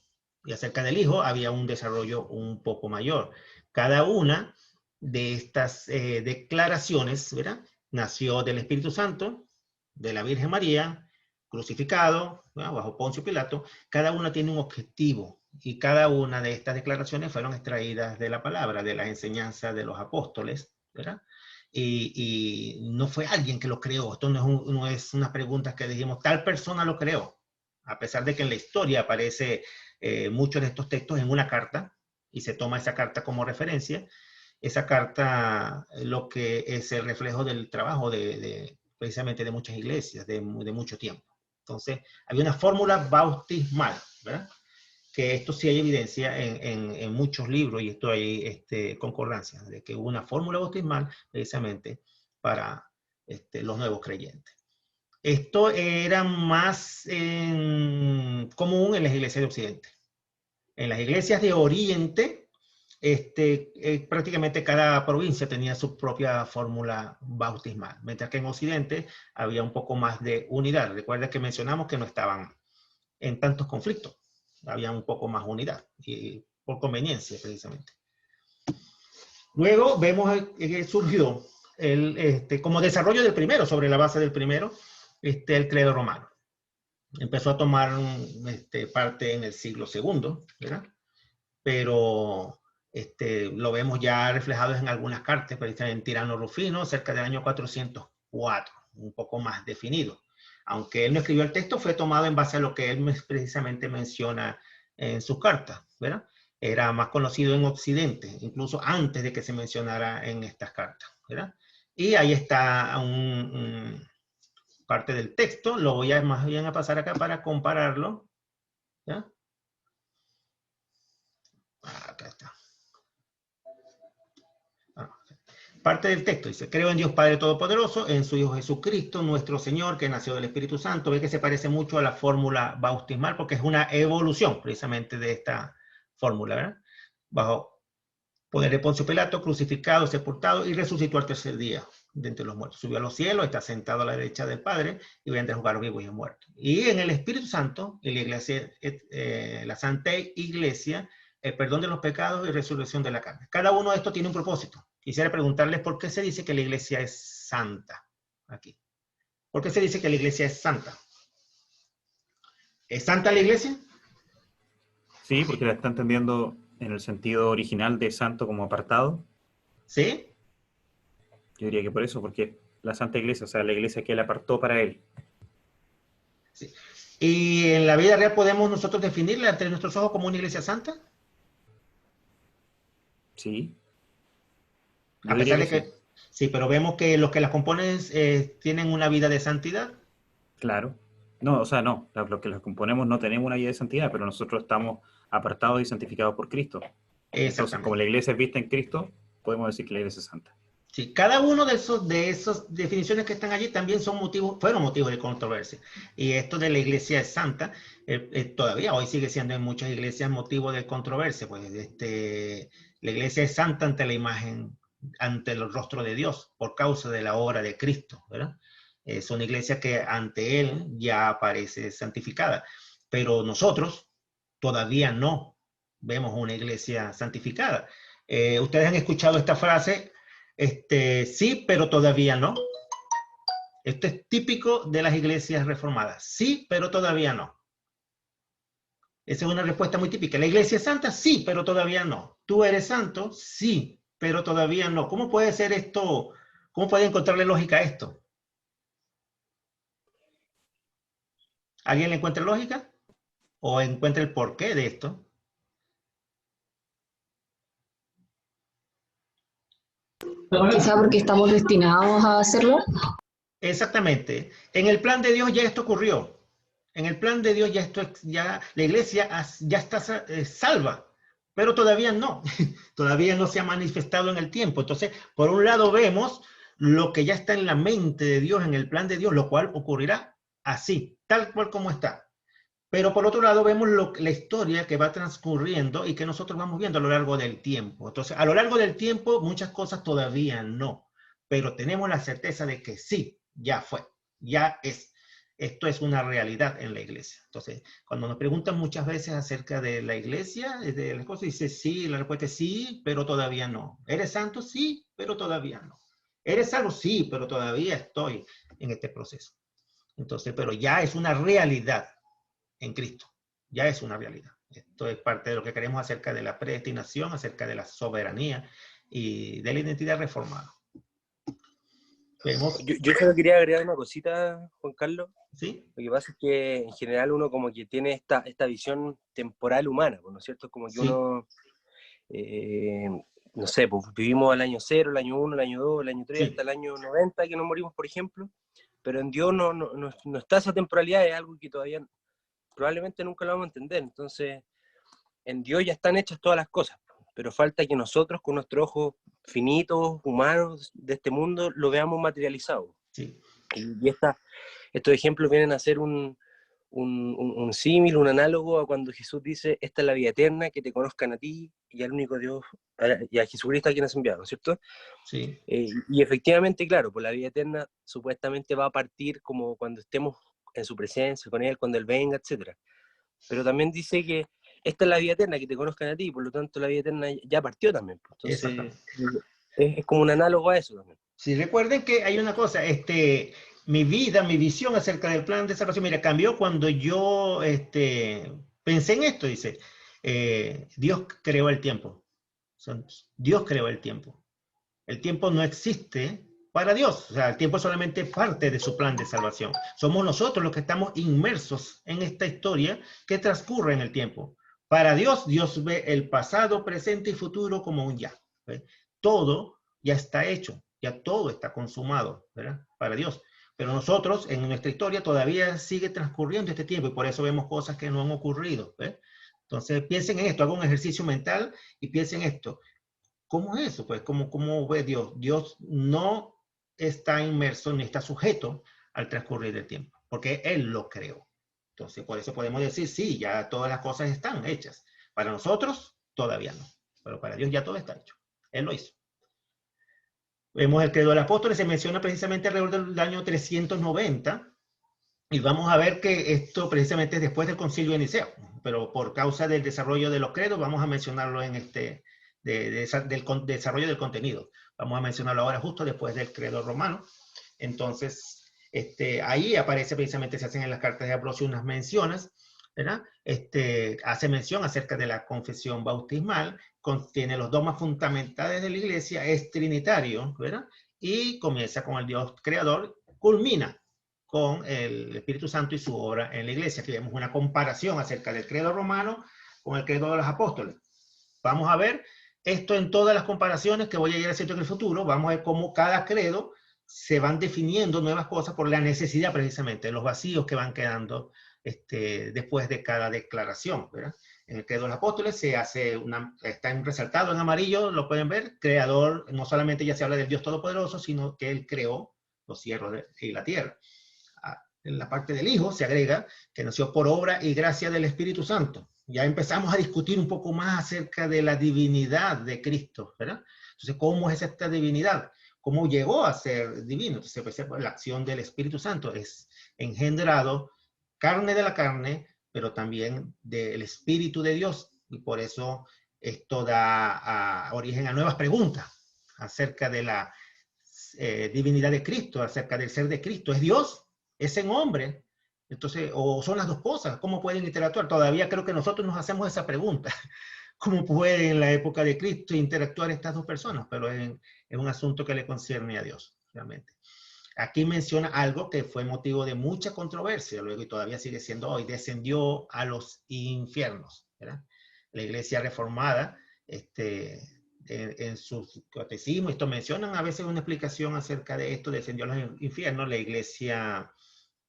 Y acerca del Hijo había un desarrollo un poco mayor. Cada una de estas declaraciones, ¿verdad?, nació del Espíritu Santo, de la Virgen María, crucificado, ¿verdad?, bajo Poncio Pilato. Cada una tiene un objetivo, y cada una de estas declaraciones fueron extraídas de la palabra, de las enseñanzas de los apóstoles, ¿verdad? Y no fue alguien que lo creó. Esto no es una pregunta que dijimos, tal persona lo creó. A pesar de que en la historia aparece muchos de estos textos en una carta, y se toma esa carta como referencia, esa carta lo que es el reflejo del trabajo precisamente de muchas iglesias, de mucho tiempo. Entonces, había una fórmula bautismal, ¿verdad?, que esto sí hay evidencia en muchos libros, y esto hay concordancia, de que hubo una fórmula bautismal precisamente para los nuevos creyentes. Esto era más común en las iglesias de Occidente. En las iglesias de Oriente, prácticamente cada provincia tenía su propia fórmula bautismal, mientras que en Occidente había un poco más de unidad. Recuerda que mencionamos que no estaban en tantos conflictos, había un poco más unidad, y por conveniencia precisamente. Luego vemos que surgió como desarrollo del primero, sobre la base del primero, el credo romano. Empezó a tomar parte en el siglo II, ¿verdad? pero lo vemos ya reflejado en algunas cartas, precisamente en Tirano Rufino, cerca del año 404, un poco más definido. Aunque él no escribió el texto, fue tomado en base a lo que él precisamente menciona en sus cartas, ¿verdad? Era más conocido en Occidente, incluso antes de que se mencionara en estas cartas, ¿verdad? Y ahí está parte del texto, lo voy a más bien a pasar acá para compararlo, ¿ya? Acá está. Parte del texto dice: creo en Dios Padre Todopoderoso, en su Hijo Jesucristo, nuestro Señor, que nació del Espíritu Santo. Ve que se parece mucho a la fórmula bautismal, porque es una evolución precisamente de esta fórmula, ¿verdad? Bajo poder de Poncio Pilato, crucificado, sepultado y resucitó al tercer día de entre los muertos. Subió a los cielos, está sentado a la derecha del Padre y vendrá a juzgar a los vivos y a los muertos. Y en el Espíritu Santo, en la iglesia, la Santa Iglesia, el perdón de los pecados y resurrección de la carne. Cada uno de estos tiene un propósito. Quisiera preguntarles por qué se dice que la iglesia es santa aquí. ¿Por qué se dice que la iglesia es santa? ¿Es santa la iglesia? Sí, porque la está entendiendo en el sentido original de santo como apartado. ¿Sí? Yo diría que por eso, porque la Santa Iglesia, o sea, la iglesia que él apartó para él. Sí. ¿Y en la vida real podemos nosotros definirla ante nuestros ojos como una iglesia santa? Sí. A pesar de que... Sí, pero vemos que los que las componen tienen una vida de santidad. Claro. No, o sea, no. Los que las componemos no tenemos una vida de santidad, pero nosotros estamos apartados y santificados por Cristo. Entonces, como la iglesia es vista en Cristo, podemos decir que la iglesia es santa. Sí, cada uno de esas definiciones que están allí también fueron motivos de controversia. Y esto de la iglesia es santa, todavía hoy sigue siendo en muchas iglesias motivo de controversia. Pues la iglesia es santa ante la imagen, ante el rostro de Dios, por causa de la obra de Cristo, ¿verdad? Es una iglesia que ante Él ya aparece santificada. Pero nosotros todavía no vemos una iglesia santificada. Ustedes han escuchado esta frase: sí, pero todavía no. Esto es típico de las iglesias reformadas. Sí, pero todavía no. Esa es una respuesta muy típica. ¿La iglesia es santa? Sí, pero todavía no. ¿Tú eres santo? Sí, pero todavía no. ¿Cómo puede ser esto? ¿Cómo puede encontrarle lógica a esto? ¿Alguien le encuentra lógica? ¿O encuentra el porqué de esto? Quizá porque estamos destinados a hacerlo. Exactamente. En el plan de Dios ya esto ocurrió. En el plan de Dios ya la iglesia ya está salva, pero todavía no. Todavía no se ha manifestado en el tiempo. Entonces, por un lado vemos lo que ya está en la mente de Dios, en el plan de Dios, lo cual ocurrirá así, tal cual como está. Pero por otro lado vemos la historia que va transcurriendo y que nosotros vamos viendo a lo largo del tiempo. Entonces, a lo largo del tiempo, muchas cosas todavía no, pero tenemos la certeza de que sí, ya fue, ya es. Esto es una realidad en la iglesia. Entonces, cuando nos preguntan muchas veces acerca de la iglesia, de las cosas, dice sí, la respuesta es sí, pero todavía no. ¿Eres santo? Sí, pero todavía no. ¿Eres salvo? Sí, pero todavía estoy en este proceso. Entonces, pero ya es una realidad en Cristo. Ya es una realidad. Esto es parte de lo que queremos acerca de la predestinación, acerca de la soberanía y de la identidad reformada. Yo solo quería agregar una cosita, Juan Carlos. ¿Sí? Lo que pasa es que en general uno como que tiene esta visión temporal humana, ¿no es cierto? Como que Sí. uno, no sé, pues vivimos el año 0, el año 1, el año 2, el año 3, Sí. hasta el año 90 que nos morimos, por ejemplo, pero en Dios no está esa temporalidad, es algo que todavía probablemente nunca lo vamos a entender. Entonces, en Dios ya están hechas todas las cosas, pero falta que nosotros con nuestros ojos finitos, humanos de este mundo, lo veamos materializado. Sí. Y estos ejemplos vienen a ser un símil, un análogo a cuando Jesús dice: esta es la vida eterna, que te conozcan a ti y al único Dios, y a Jesucristo a quien has enviado, ¿cierto? Sí. Y efectivamente, claro, pues la vida eterna supuestamente va a partir como cuando estemos en su presencia, con Él, cuando Él venga, etc. Pero también dice que esta es la vida eterna, que te conozcan a ti, y por lo tanto la vida eterna ya partió también. Entonces, es como un análogo a eso también. Sí, recuerden que hay una cosa, mi visión acerca del plan de salvación, mira, cambió cuando yo pensé en esto, dice. Dios creó el tiempo. Dios creó el tiempo. El tiempo no existe para Dios. O sea, el tiempo es solamente parte de su plan de salvación. Somos nosotros los que estamos inmersos en esta historia que transcurre en el tiempo. Para Dios, Dios ve el pasado, presente y futuro como un ya. ¿Ve? Todo ya está hecho, ya todo está consumado, ¿verdad? Para Dios. Pero nosotros, en nuestra historia, todavía sigue transcurriendo este tiempo y por eso vemos cosas que no han ocurrido. ¿Ve? Entonces, piensen en esto, hagan un ejercicio mental y piensen en esto. ¿Cómo es eso? Pues, ¿cómo ve Dios? Dios no está inmerso ni está sujeto al transcurrir del tiempo, porque Él lo creó. Entonces, por eso podemos decir, sí, ya todas las cosas están hechas. Para nosotros, todavía no. Pero para Dios ya todo está hecho. Él lo hizo. Vemos el credo de los apóstoles, se menciona precisamente alrededor del año 390, y vamos a ver que esto precisamente es después del concilio de Nicea, pero por causa del desarrollo de los credos, vamos a mencionarlo en del desarrollo del contenido. Vamos a mencionarlo ahora justo después del credo romano. Entonces, ahí aparece precisamente, se hacen en las cartas de Ambrosio unas menciones, ¿verdad? Hace mención acerca de la confesión bautismal, contiene los dogmas fundamentales de la iglesia, es trinitario, ¿verdad? Y comienza con el Dios creador, culmina con el Espíritu Santo y su obra en la iglesia. Aquí vemos una comparación acerca del credo romano con el credo de los apóstoles. Vamos a ver esto en todas las comparaciones que voy a ir haciendo en el futuro. Vamos a ver cómo cada credo se van definiendo nuevas cosas por la necesidad precisamente, de los vacíos que van quedando después de cada declaración, ¿verdad? En el credo de los apóstoles se hace está resaltado en amarillo, lo pueden ver, creador, no solamente ya se habla del Dios Todopoderoso, sino que Él creó los cielos y la tierra. En la parte del Hijo se agrega que nació por obra y gracia del Espíritu Santo. Ya empezamos a discutir un poco más acerca de la divinidad de Cristo, ¿verdad? Entonces, ¿cómo es esta divinidad? ¿Cómo llegó a ser divino? Entonces, pues, la acción del Espíritu Santo es engendrado carne de la carne, pero también del Espíritu de Dios. Y por eso esto da origen a nuevas preguntas acerca de la divinidad de Cristo, acerca del ser de Cristo. ¿Es Dios? ¿Es en hombre? Entonces, o son las dos cosas. ¿Cómo pueden interactuar? Todavía creo que nosotros nos hacemos esa pregunta. ¿Cómo pueden en la época de Cristo interactuar estas dos personas? Pero es un asunto que le concierne a Dios, realmente. Aquí menciona algo que fue motivo de mucha controversia, luego y todavía sigue siendo hoy, descendió a los infiernos, ¿verdad? La iglesia reformada, en sus catecismos, esto mencionan a veces una explicación acerca de esto, descendió a los infiernos, la iglesia,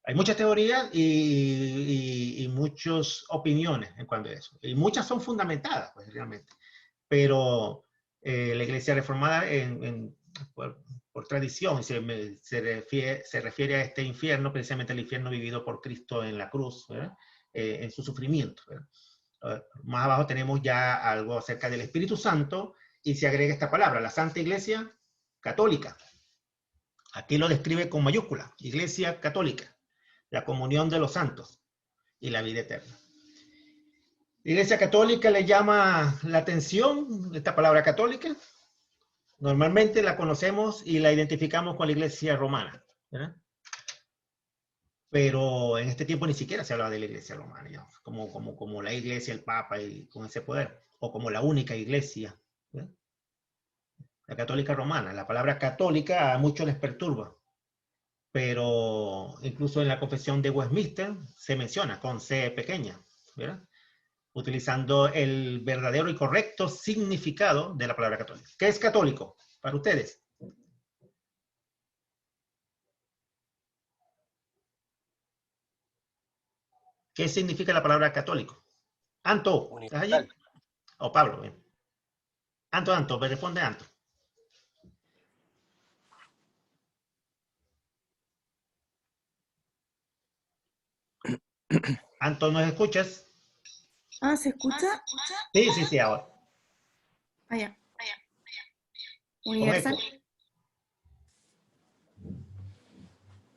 hay muchas teorías y muchas opiniones en cuanto a eso, y muchas son fundamentadas, pues realmente, pero la iglesia reformada por tradición, se refiere a este infierno, precisamente el infierno vivido por Cristo en la cruz, ¿verdad? En su sufrimiento, ¿verdad? Más abajo tenemos ya algo acerca del Espíritu Santo y se agrega esta palabra, la Santa Iglesia Católica. Aquí lo describe con mayúscula, Iglesia Católica, la comunión de los santos y la vida eterna. La Iglesia Católica le llama la atención esta palabra católica. Normalmente la conocemos y la identificamos con la iglesia romana, ¿verdad? Pero en este tiempo ni siquiera se hablaba de la iglesia romana, ya, como la iglesia, el papa y con ese poder, o como la única iglesia, ¿verdad? La católica romana. La palabra católica a muchos les perturba, pero incluso en la confesión de Westminster se menciona con C pequeña, ¿verdad? Utilizando el verdadero y correcto significado de la palabra católica. ¿Qué es católico para ustedes? ¿Qué significa la palabra católico? Anto, ¿estás allí? O Pablo, bien. Anto, me responde Anto. Anto, ¿nos escuchas? Ah, ¿se escucha? Sí, ahora. Allá. Universal.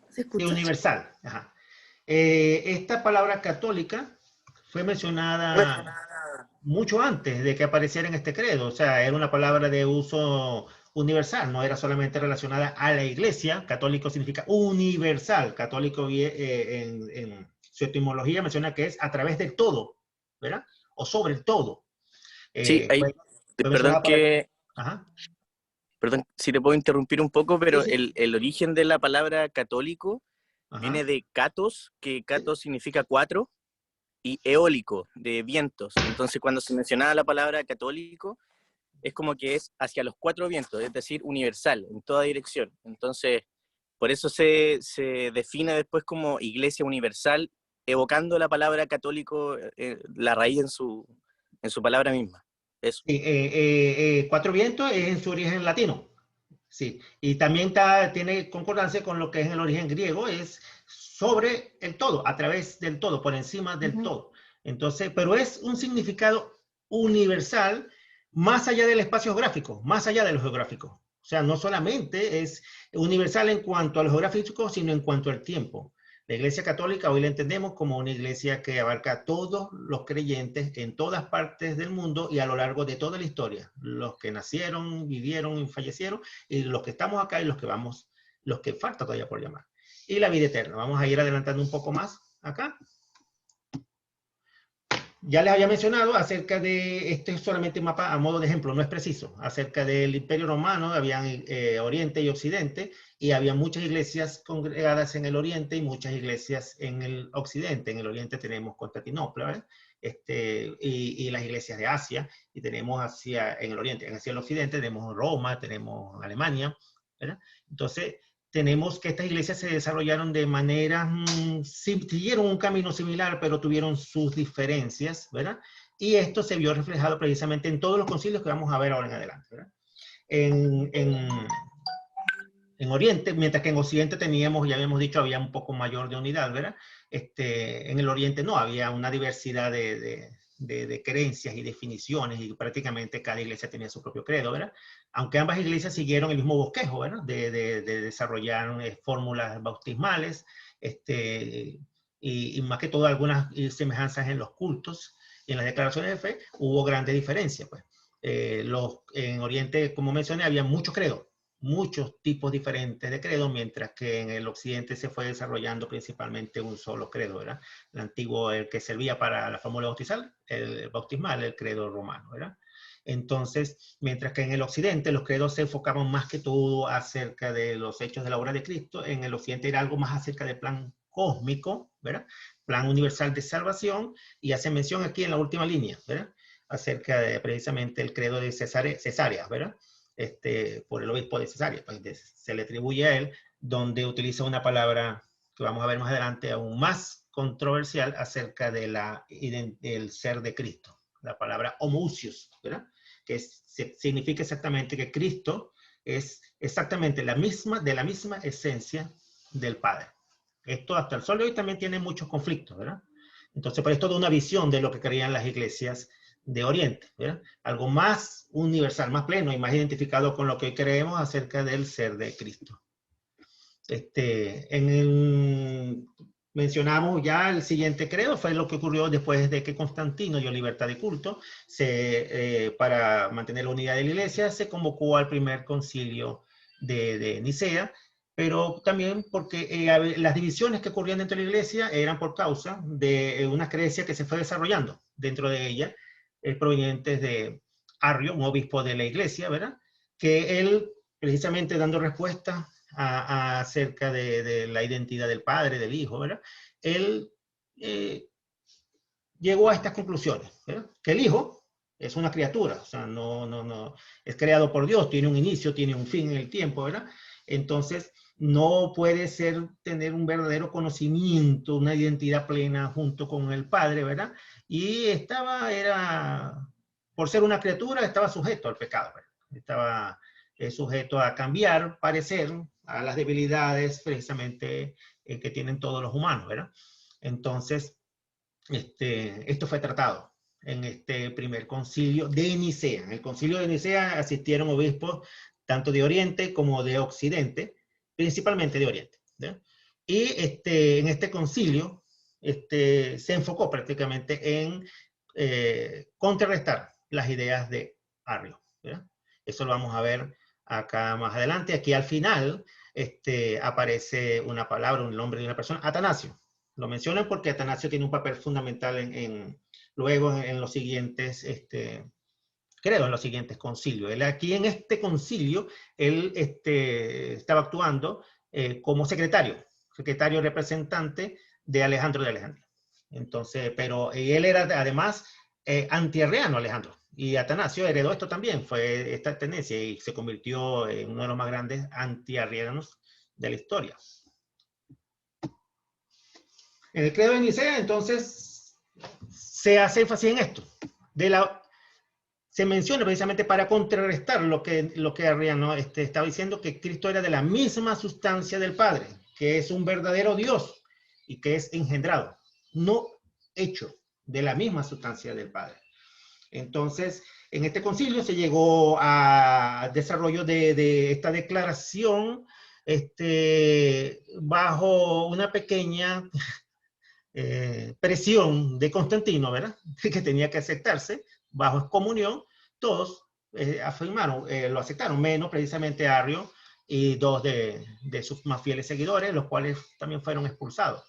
¿Se escucha? Sí, universal. Ajá. Esta palabra católica fue mencionada mucho antes de que apareciera en este credo. O sea, era una palabra de uso universal, no era solamente relacionada a la iglesia. Católico significa universal. Católico en su etimología menciona que es a través de todo, ¿verdad? o sobre el todo. Sí, ahí, fue perdón mencionado que, Ajá. perdón si te puedo interrumpir un poco, Sí, pero sí. el origen de la palabra católico Ajá. viene de katos, que katos significa cuatro, y eólico, de vientos. Entonces, cuando se mencionaba la palabra católico, es como que es hacia los cuatro vientos, es decir, universal, en toda dirección. Entonces, por eso se define después como iglesia universal, evocando la palabra católico, la raíz en su palabra misma. Eso. Sí, cuatro vientos es en su origen latino. Sí, y también tiene concordancia con lo que es el origen griego, es sobre el todo, a través del todo, por encima del todo. Entonces, pero es un significado universal más allá del espacio geográfico, más allá de lo geográfico. O sea, no solamente es universal en cuanto a lo geográfico, sino en cuanto al tiempo. La Iglesia Católica hoy la entendemos como una iglesia que abarca a todos los creyentes en todas partes del mundo y a lo largo de toda la historia. Los que nacieron, vivieron y fallecieron, y los que estamos acá y los que falta todavía por llamar. Y la vida eterna. Vamos a ir adelantando un poco más acá. Ya les había mencionado acerca de, este es solamente un mapa a modo de ejemplo, no es preciso, acerca del Imperio Romano, habían Oriente y Occidente, y había muchas iglesias congregadas en el Oriente y muchas iglesias en el Occidente. En el Oriente tenemos Constantinopla, ¿verdad? Y las iglesias de Asia, y tenemos en el Oriente, hacia el Occidente tenemos Roma, tenemos Alemania, ¿verdad? Entonces, tenemos que estas iglesias se desarrollaron de manera, siguieron un camino similar, pero tuvieron sus diferencias, ¿verdad? Y esto se vio reflejado precisamente en todos los concilios que vamos a ver ahora en adelante, ¿verdad? En Oriente, mientras que en Occidente teníamos, ya habíamos dicho, había un poco mayor de unidad, ¿verdad? En el Oriente no, había una diversidad de creencias y definiciones, y prácticamente cada iglesia tenía su propio credo, ¿verdad? Aunque ambas iglesias siguieron el mismo bosquejo, ¿verdad? De desarrollar fórmulas bautismales, y más que todo algunas semejanzas en los cultos y en las declaraciones de fe, hubo grandes diferencias, pues. En Oriente, como mencioné, había muchos credos, muchos tipos diferentes de credo, mientras que en el occidente se fue desarrollando principalmente un solo credo, ¿verdad? El antiguo, el que servía para la fórmula bautismal, el credo romano, ¿verdad? Entonces, mientras que en el occidente los credos se enfocaban más que todo acerca de los hechos de la obra de Cristo, en el occidente era algo más acerca del plan cósmico, ¿verdad? Plan universal de salvación, y hace mención aquí en la última línea, ¿verdad? Acerca de precisamente el credo de Cesarea, ¿verdad? Por el obispo de Cesarea, pues se le atribuye a él, donde utiliza una palabra que vamos a ver más adelante aún más controversial acerca de del ser de Cristo, la palabra homoousios, ¿verdad? Que significa exactamente que Cristo es exactamente de la misma esencia del Padre. Esto hasta el sol de hoy también tiene muchos conflictos, ¿verdad? Entonces, pues es toda una visión de lo que creían las iglesias de Oriente, ¿verdad? Algo más universal, más pleno y más identificado con lo que creemos acerca del ser de Cristo. Mencionamos ya el siguiente credo, fue lo que ocurrió después de que Constantino dio libertad de culto. Para mantener la unidad de la iglesia, se convocó al primer concilio de Nicea, pero también porque las divisiones que ocurrían dentro de la iglesia eran por causa de una creencia que se fue desarrollando dentro de ella, provenientes de Arrio, un obispo de la iglesia, ¿verdad? Que él, precisamente dando respuesta acerca de la identidad del Padre, del Hijo, ¿verdad? Él llegó a estas conclusiones, ¿verdad? Que el Hijo es una criatura, o sea, no, es creado por Dios, tiene un inicio, tiene un fin en el tiempo, ¿verdad? Entonces, no puede tener un verdadero conocimiento, una identidad plena junto con el Padre, ¿verdad? Y por ser una criatura, estaba sujeto al pecado, ¿verdad? Estaba sujeto a cambiar, parecer, a las debilidades precisamente que tienen todos los humanos, ¿verdad? Entonces, esto fue tratado en este primer concilio de Nicea. En el concilio de Nicea asistieron obispos tanto de Oriente como de Occidente, principalmente de Oriente, ¿verdad? Y en este concilio se enfocó prácticamente en contrarrestar las ideas de Arrio, ¿verdad? Eso lo vamos a ver acá más adelante. Aquí al final aparece una palabra, un nombre de una persona, Atanasio. Lo mencionan porque Atanasio tiene un papel fundamental luego en los siguientes credos, en los siguientes concilios. Él aquí en este concilio, él estaba actuando como secretario representante de Alejandro de Alejandría. Entonces, pero él era además antiarreano, Alejandro. Y Atanasio heredó esto también, fue esta tendencia, y se convirtió en uno de los más grandes antiarrianos de la historia. En el credo de Nicea, entonces, se hace énfasis en esto. Se menciona precisamente para contrarrestar lo que Arriano estaba diciendo, que Cristo era de la misma sustancia del Padre, que es un verdadero Dios y que es engendrado, no hecho, de la misma sustancia del Padre. Entonces, en este concilio se llegó a desarrollo de esta declaración bajo una pequeña presión de Constantino, ¿verdad? Que tenía que aceptarse bajo excomunión. Todos lo aceptaron, menos precisamente Arrio y dos de sus más fieles seguidores, los cuales también fueron expulsados.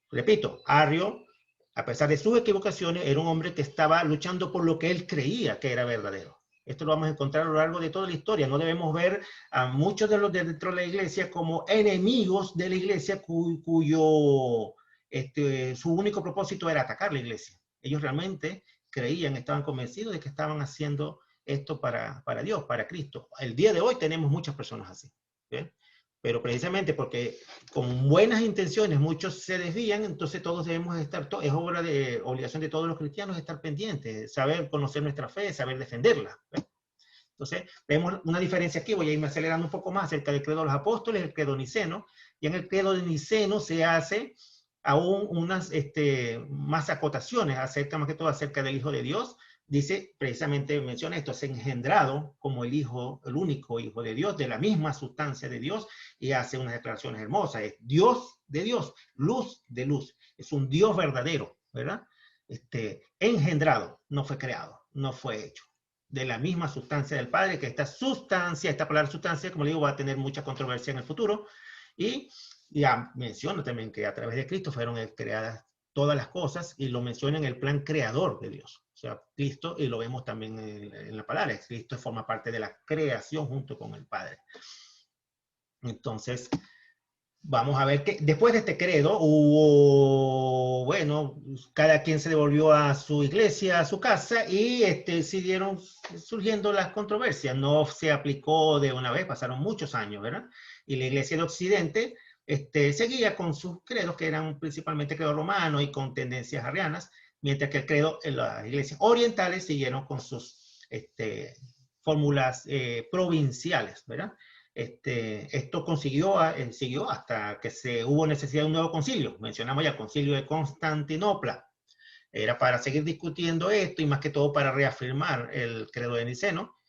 Repito, Arrio, a pesar de sus equivocaciones, era un hombre que estaba luchando por lo que él creía que era verdadero. Esto lo vamos a encontrar a lo largo de toda la historia. No debemos ver a muchos de los de dentro de la iglesia como enemigos de la iglesia cuyo su único propósito era atacar la iglesia. Ellos realmente creían, estaban convencidos de que estaban haciendo esto para Dios, para Cristo. El día de hoy tenemos muchas personas así. ¿Bien? Pero precisamente porque con buenas intenciones muchos se desvían, entonces todos debemos estar, es obligación de todos los cristianos estar pendientes, saber conocer nuestra fe, saber defenderla. ¿Ves? Entonces vemos una diferencia aquí, voy a irme acelerando un poco más acerca del credo de los apóstoles, el credo niceno, y en el credo de Niceno se hace aún unas más acotaciones más que todo acerca del Hijo de Dios. Dice, precisamente menciona esto, es engendrado como el único Hijo de Dios, de la misma sustancia de Dios, y hace unas declaraciones hermosas. Es Dios de Dios, luz de luz. Es un Dios verdadero, ¿verdad? Engendrado, no fue creado, no fue hecho. De la misma sustancia del Padre, que esta palabra sustancia, como le digo, va a tener mucha controversia en el futuro. Y ya menciono también que a través de Cristo fueron creadas todas las cosas, y lo menciona en el plan creador de Dios. O sea, Cristo, y lo vemos también en la palabra, Cristo forma parte de la creación junto con el Padre. Entonces, vamos a ver que después de este credo hubo, bueno, cada quien se devolvió a su iglesia, a su casa, y siguieron surgiendo las controversias. No se aplicó de una vez, pasaron muchos años, ¿verdad? Y la iglesia de Occidente seguía con sus credos, que eran principalmente credo romano y con tendencias arrianas, mientras que el credo en las iglesias orientales siguieron con sus fórmulas provinciales, ¿verdad? Esto siguió hasta que hubo necesidad de un nuevo concilio. Mencionamos ya el concilio de Constantinopla. Era para seguir discutiendo esto y más que todo para reafirmar el credo de Niceno.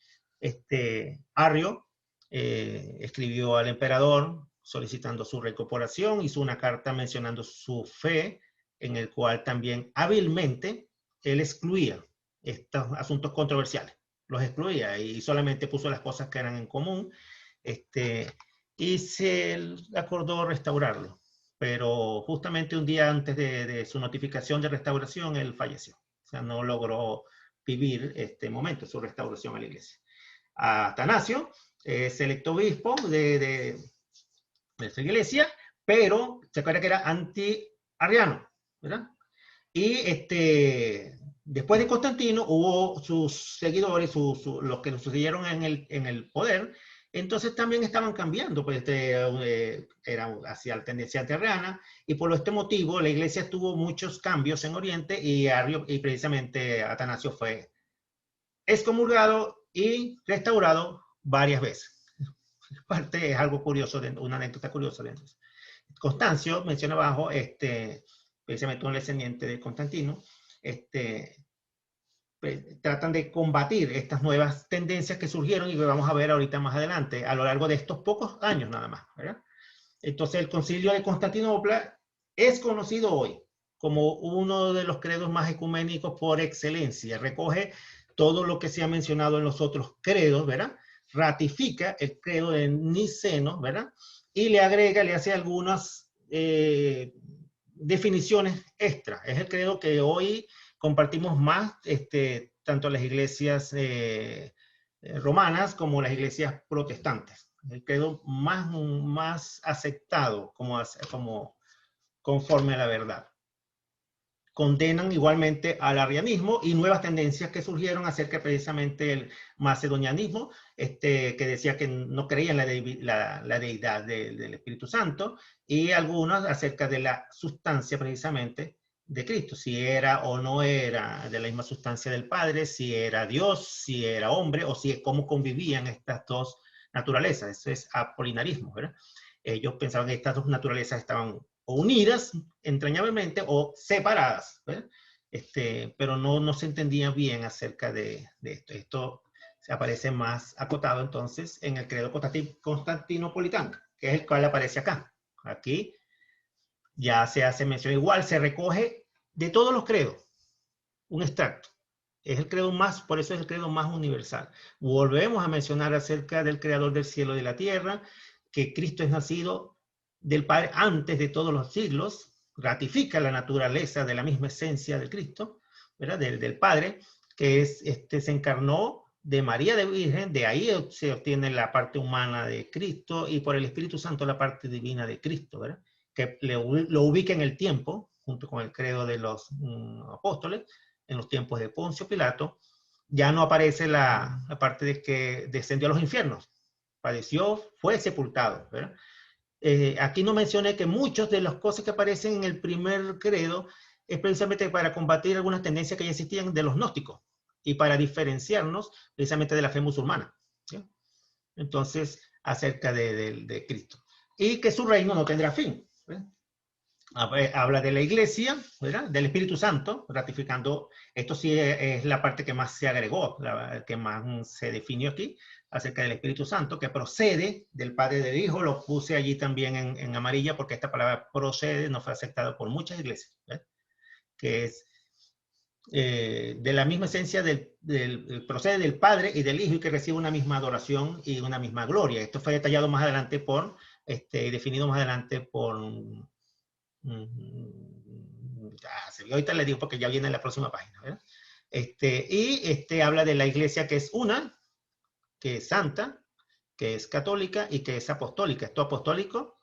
Arrio escribió al emperador solicitando su reincorporación, hizo una carta mencionando su fe, en el cual también hábilmente él excluía estos asuntos controversiales. Los excluía y solamente puso las cosas que eran en común, y se acordó restaurarlo. Pero justamente un día antes de su notificación de restauración, él falleció. O sea, no logró vivir este momento, su restauración a la iglesia. Atanasio es electo obispo de esa iglesia, pero se acuerda que era anti-arriano, ¿verdad? Y después de Constantino hubo sus seguidores, los que lo sucedieron en el poder, entonces también estaban cambiando, pues era hacia la tendencia antiarriana, y por este motivo la iglesia tuvo muchos cambios en Oriente, y precisamente Atanasio fue excomulgado y restaurado varias veces. Parte es algo curioso, una anécdota curiosa de eso. Constancio menciona abajo, precisamente un descendiente de Constantino, tratan de combatir estas nuevas tendencias que surgieron y que vamos a ver ahorita más adelante, a lo largo de estos pocos años nada más, ¿verdad? Entonces el concilio de Constantinopla es conocido hoy como uno de los credos más ecuménicos por excelencia. Recoge todo lo que se ha mencionado en los otros credos, ¿verdad? Ratifica el credo de Niceno, ¿verdad? Y le agrega, le hace algunas definiciones extra. Es el credo que hoy compartimos más, tanto las iglesias romanas como las iglesias protestantes. El credo más aceptado como conforme a la verdad. Condenan igualmente al arrianismo y nuevas tendencias que surgieron acerca precisamente del macedonianismo, que decía que no creían la deidad del Espíritu Santo, y algunos acerca de la sustancia precisamente de Cristo, si era o no era de la misma sustancia del Padre, si era Dios, si era hombre, o si cómo convivían estas dos naturalezas. Eso es apolinarismo, ¿verdad? Ellos pensaban que estas dos naturalezas estaban o unidas entrañablemente o separadas, ¿verdad? Pero no se entendía bien acerca de esto. Esto se aparece más acotado entonces en el credo constantinopolitano, que es el cual aparece acá. Aquí ya se hace mención igual, se recoge de todos los credos un extracto. Es el credo más, por eso es el credo más universal. Volvemos a mencionar acerca del creador del cielo y de la tierra, que Cristo es nacido del Padre antes de todos los siglos, ratifica la naturaleza de la misma esencia de Cristo, ¿verdad? Del Padre, que se encarnó de María de Virgen, de ahí se obtiene la parte humana de Cristo, y por el Espíritu Santo la parte divina de Cristo, ¿verdad? Que lo ubica en el tiempo, junto con el credo de los apóstoles, en los tiempos de Poncio Pilato. Ya no aparece la parte de que descendió a los infiernos, padeció, fue sepultado, ¿verdad? Aquí no mencioné que muchas de las cosas que aparecen en el primer credo es precisamente para combatir algunas tendencias que ya existían de los gnósticos y para diferenciarnos precisamente de la fe musulmana, ¿sí? Entonces, acerca de Cristo. Y que su reino no tendrá fin, ¿verdad? Habla de la iglesia, ¿verdad? Del Espíritu Santo, ratificando, esto sí es la parte que más se agregó, que más se definió aquí, acerca del Espíritu Santo, que procede del Padre y del Hijo. Lo puse allí también en amarilla, porque esta palabra procede no fue aceptada por muchas iglesias, ¿verdad? Que es de la misma esencia procede del Padre y del Hijo, y que recibe una misma adoración y una misma gloria. Esto fue detallado más adelante definido más adelante por... ahorita le digo porque ya viene en la próxima página, ¿verdad? Habla de la iglesia que es una, que es santa, que es católica y que es apostólica. Esto apostólico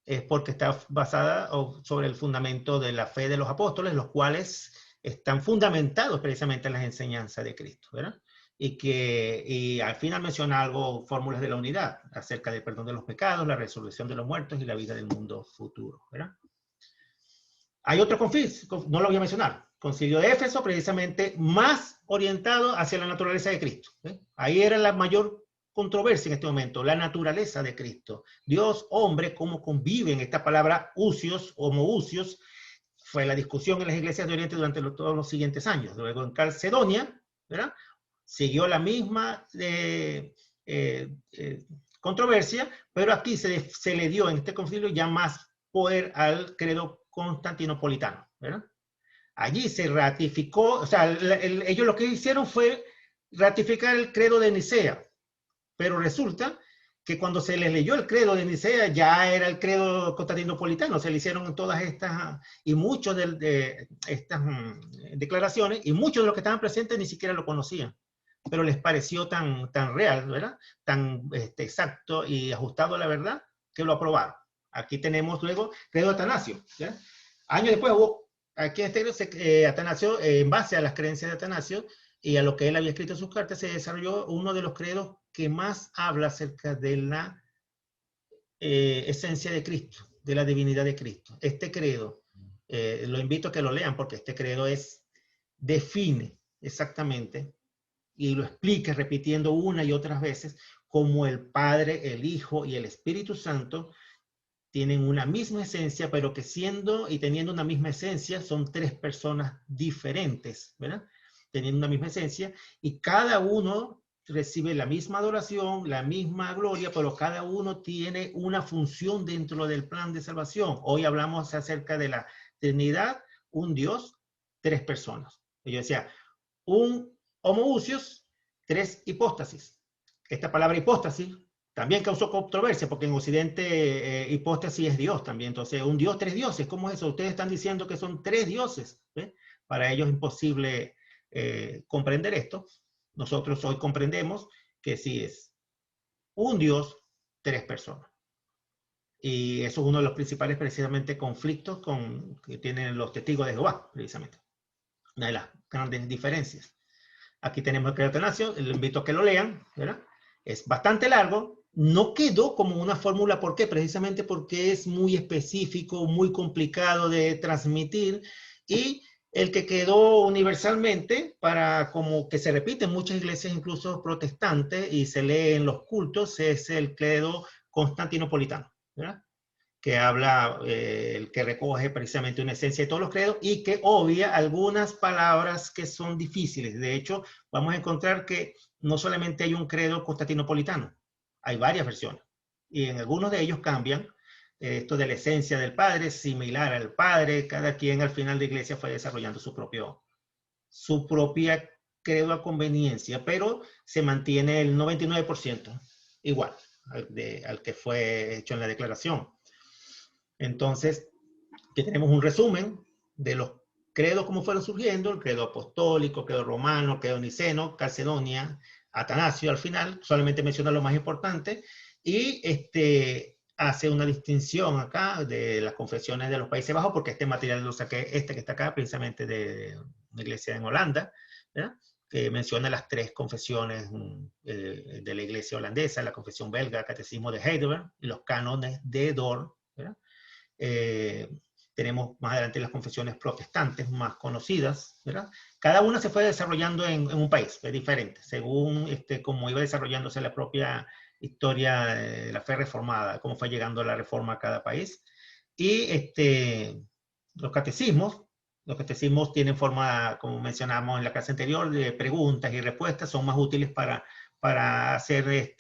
es porque está basada sobre el fundamento de la fe de los apóstoles, los cuales están fundamentados precisamente en las enseñanzas de Cristo, ¿verdad? Y al final menciona algo, fórmulas de la unidad, acerca del perdón de los pecados, la resurrección de los muertos y la vida del mundo futuro, ¿verdad? Hay otro concilio, no lo voy a mencionar, concilio de Éfeso, precisamente más orientado hacia la naturaleza de Cristo, ¿eh? Ahí era la mayor controversia en este momento, la naturaleza de Cristo. Dios, hombre, cómo conviven. Esta palabra usios, homoousios, fue la discusión en las iglesias de Oriente durante todos los siguientes años. Luego en Calcedonia, ¿verdad? Siguió la misma controversia, pero aquí se le dio en este concilio ya más poder al credo constantinopolitano, ¿verdad? Allí se ratificó, o sea, ellos lo que hicieron fue ratificar el credo de Nicea, pero resulta que cuando se les leyó el credo de Nicea ya era el credo constantinopolitano. Se le hicieron todas estas y muchas de estas declaraciones, y muchos de los que estaban presentes ni siquiera lo conocían, pero les pareció tan real, ¿verdad? Tan exacto y ajustado a la verdad, que lo aprobaron. Aquí tenemos luego credo de Atanasio, ¿ya? Años después hubo, aquí Atanasio, en base a las creencias de Atanasio y a lo que él había escrito en sus cartas, se desarrolló uno de los credos que más habla acerca de la esencia de Cristo, de la divinidad de Cristo. Este credo, lo invito a que lo lean, porque este credo define exactamente y lo explica repitiendo una y otras veces cómo el Padre, el Hijo y el Espíritu Santo tienen una misma esencia, pero que siendo y teniendo una misma esencia son tres personas diferentes, ¿verdad? Teniendo una misma esencia, y cada uno recibe la misma adoración, la misma gloria, pero cada uno tiene una función dentro del plan de salvación. Hoy hablamos acerca de la Trinidad, un Dios, tres personas. Yo decía, un homoousios, tres hipóstasis. Esta palabra hipóstasis también causó controversia, porque en Occidente hipóstasis es Dios también. Entonces, un Dios, tres dioses, ¿cómo es eso? Ustedes están diciendo que son tres dioses. Para ellos es imposible comprender esto. Nosotros hoy comprendemos que sí es un Dios, tres personas. Y eso es uno de los principales, precisamente, conflictos que tienen los testigos de Jehová, precisamente. Una de las grandes diferencias. Aquí tenemos el Credo Atanasio, les invito a que lo lean, ¿verdad? Es bastante largo, no quedó como una fórmula. ¿Por qué? Precisamente porque es muy específico, muy complicado de transmitir, y el que quedó universalmente, para como que se repite en muchas iglesias, incluso protestantes, y se lee en los cultos, es el Credo Constantinopolitano, ¿verdad? Que habla, el que recoge precisamente una esencia de todos los credos y que obvia algunas palabras que son difíciles. De hecho, vamos a encontrar que no solamente hay un credo constantinopolitano, hay varias versiones. Y en algunos de ellos cambian esto de la esencia del Padre, similar al Padre. Cada quien al final de la iglesia fue desarrollando su propia credo a conveniencia, pero se mantiene el 99% igual al que fue hecho en la declaración. Entonces, aquí tenemos un resumen de los credos como fueron surgiendo: el credo apostólico, el credo romano, el credo niceno, Calcedonia, Atanasio al final, solamente menciona lo más importante, y hace una distinción acá de las confesiones de los Países Bajos, porque este material lo saqué, que está acá, precisamente de una iglesia en Holanda, ¿verdad? Que menciona las tres confesiones de la iglesia holandesa: la confesión belga, el catecismo de Heidelberg y los cánones de Dort, ¿verdad? Tenemos más adelante las confesiones protestantes más conocidas, ¿verdad? Cada una se fue desarrollando en un país, es diferente, según cómo iba desarrollándose la propia historia de la fe reformada, cómo fue llegando la reforma a cada país. Y los catecismos tienen forma, como mencionamos en la clase anterior, de preguntas y respuestas. Son más útiles para hacer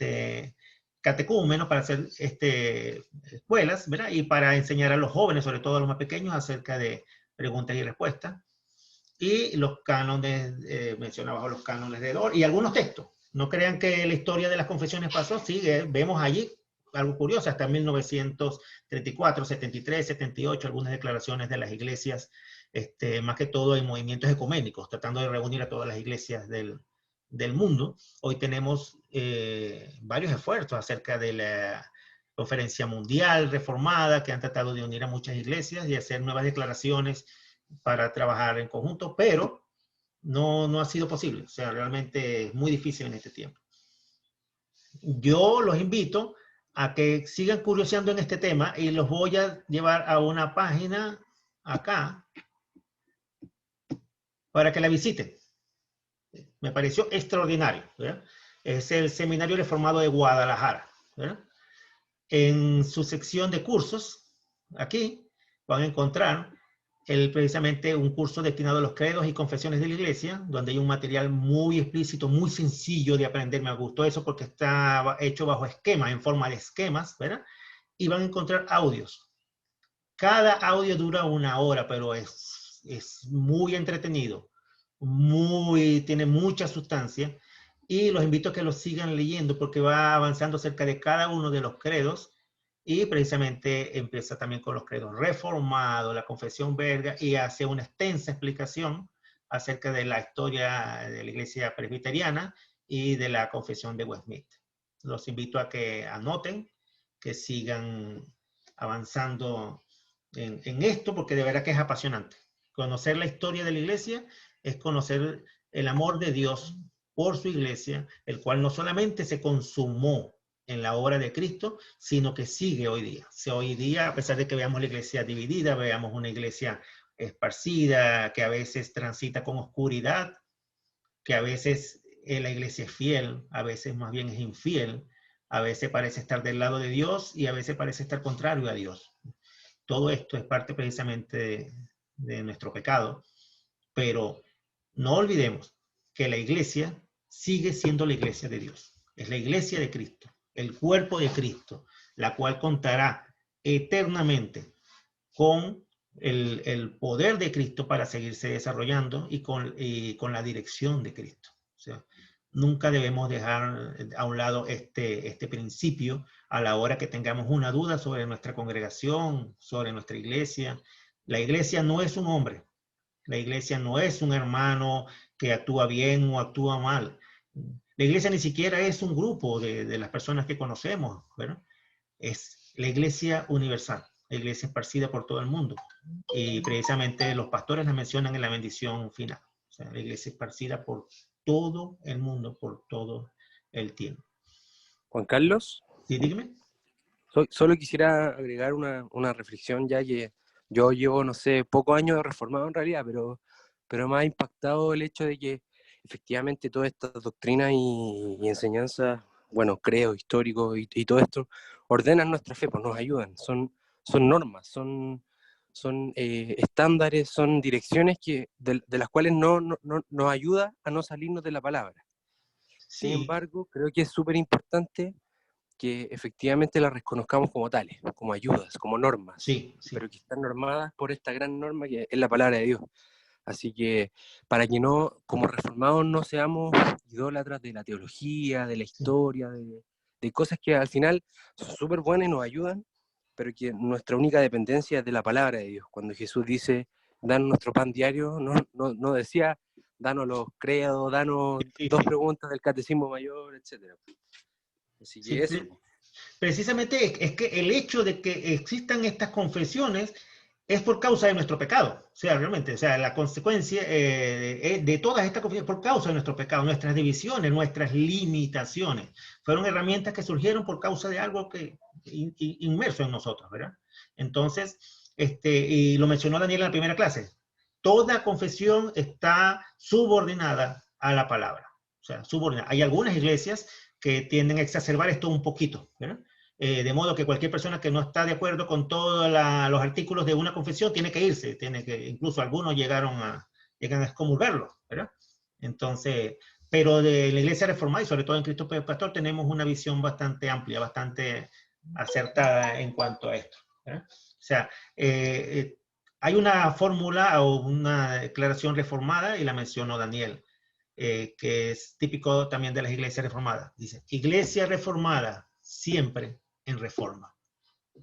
catecúmenos, para hacer escuelas, ¿verdad? Y para enseñar a los jóvenes, sobre todo a los más pequeños, acerca de preguntas y respuestas. Y los cánones, mencionaba abajo los cánones de Dort, y algunos textos. No crean que la historia de las confesiones pasó, sigue, vemos allí algo curioso, hasta 1934, 73, 78, algunas declaraciones de las iglesias, más que todo en movimientos ecuménicos, tratando de reunir a todas las iglesias del mundo. Hoy tenemos varios esfuerzos acerca de la Conferencia Mundial Reformada, que han tratado de unir a muchas iglesias y hacer nuevas declaraciones para trabajar en conjunto, pero no ha sido posible. O sea, realmente es muy difícil en este tiempo. Yo los invito a que sigan curioseando en este tema, y los voy a llevar a una página acá para que la visiten. Me pareció extraordinario, ¿verdad? Es el Seminario Reformado de Guadalajara, ¿verdad? En su sección de cursos, aquí van a encontrar precisamente un curso destinado a los credos y confesiones de la iglesia, donde hay un material muy explícito, muy sencillo de aprender. Me gustó eso porque está hecho bajo esquema, en forma de esquemas, ¿verdad? Y van a encontrar audios. Cada audio dura 1 hora, pero es muy entretenido, tiene mucha sustancia, y los invito a que lo sigan leyendo porque va avanzando acerca de cada uno de los credos, y precisamente empieza también con los credos reformados, la confesión belga, y hace una extensa explicación acerca de la historia de la iglesia presbiteriana y de la confesión de Westminster. Los invito a que anoten, que sigan avanzando en esto, porque de verdad que es apasionante. Conocer la historia de la iglesia es conocer el amor de Dios por su iglesia, el cual no solamente se consumó en la obra de Cristo, sino que sigue hoy día. Hoy día, a pesar de que veamos la iglesia dividida, veamos una iglesia esparcida, que a veces transita con oscuridad, que a veces la iglesia es fiel, a veces más bien es infiel, a veces parece estar del lado de Dios y a veces parece estar contrario a Dios. Todo esto es parte precisamente de nuestro pecado, pero no olvidemos que la iglesia sigue siendo la iglesia de Dios. Es la iglesia de Cristo, el cuerpo de Cristo, la cual contará eternamente con el poder de Cristo para seguirse desarrollando, y con la dirección de Cristo. O sea, nunca debemos dejar a un lado este principio a la hora que tengamos una duda sobre nuestra congregación, sobre nuestra iglesia. La iglesia no es un hombre. La iglesia no es un hermano que actúa bien o actúa mal. La iglesia ni siquiera es un grupo de las personas que conocemos, ¿verdad? Es la iglesia universal, la iglesia esparcida por todo el mundo. Y precisamente los pastores la mencionan en la bendición final. O sea, la iglesia esparcida por todo el mundo, por todo el tiempo. Juan Carlos, ¿Sí, dígame? solo quisiera agregar una reflexión, ya que yo llevo, no sé, pocos años de reformado en realidad, pero me ha impactado el hecho de que efectivamente todas estas doctrinas y enseñanzas, bueno, credos históricos y todo esto, ordenan nuestra fe, pues nos ayudan, son normas, son estándares, son direcciones de las cuales no nos ayuda a no salirnos de la palabra. Sin Sí, embargo, creo que es súper importante que efectivamente las reconozcamos como tales, como ayudas, como normas, sí, sí. pero que están normadas por esta gran norma que es la palabra de Dios. Así que para que no, como reformados, no seamos idólatras de la teología, de la historia, de cosas que al final son súper buenas y nos ayudan, pero que nuestra única dependencia es de la palabra de Dios. Cuando Jesús dice, danos nuestro pan diario, no decía, danos los credos, danos Sí, dos sí, preguntas del catecismo mayor, etc. Así que sí. eso. Precisamente es que el hecho de que existan estas confesiones es por causa de nuestro pecado. O sea, realmente, o sea, la consecuencia de todas estas confesiones por causa de nuestro pecado, nuestras divisiones, nuestras limitaciones. Fueron herramientas que surgieron por causa de algo que inmerso en nosotros, ¿verdad? Entonces, y lo mencionó Daniel en la primera clase, toda confesión está subordinada a la palabra. O sea, subordinada. Hay algunas iglesias que tienden a exacerbar esto un poquito, ¿verdad? De modo que cualquier persona que no está de acuerdo con todos los artículos de una confesión tiene que irse, incluso algunos llegan a excomulgarlo, ¿verdad? Entonces, pero de la iglesia reformada y sobre todo en Cristo Pastor tenemos una visión bastante amplia, bastante acertada en cuanto a esto, ¿verdad? O sea, hay una fórmula o una declaración reformada y la mencionó Daniel, que es típico también de las iglesias reformadas. Dice, iglesia reformada siempre en reforma.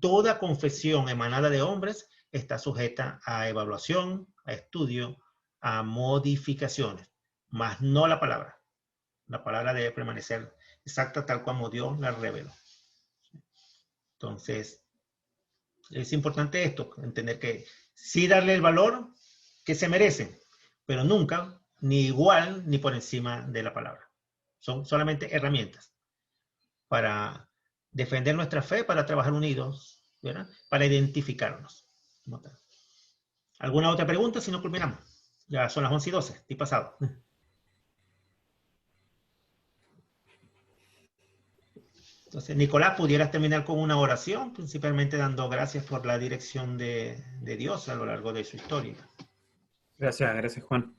Toda confesión emanada de hombres está sujeta a evaluación, a estudio, a modificaciones, mas no la palabra. La palabra debe permanecer exacta tal como Dios la reveló. Entonces, es importante esto, entender que sí darle el valor que se merece, pero nunca ni igual ni por encima de la palabra. Son solamente herramientas para defender nuestra fe, para trabajar unidos, ¿verdad? Para identificarnos. ¿Alguna otra pregunta? Si no, culminamos. Ya son las 11:12, estoy pasado. Entonces, Nicolás, ¿pudieras terminar con una oración? Principalmente dando gracias por la dirección de Dios a lo largo de su historia. Gracias Juan.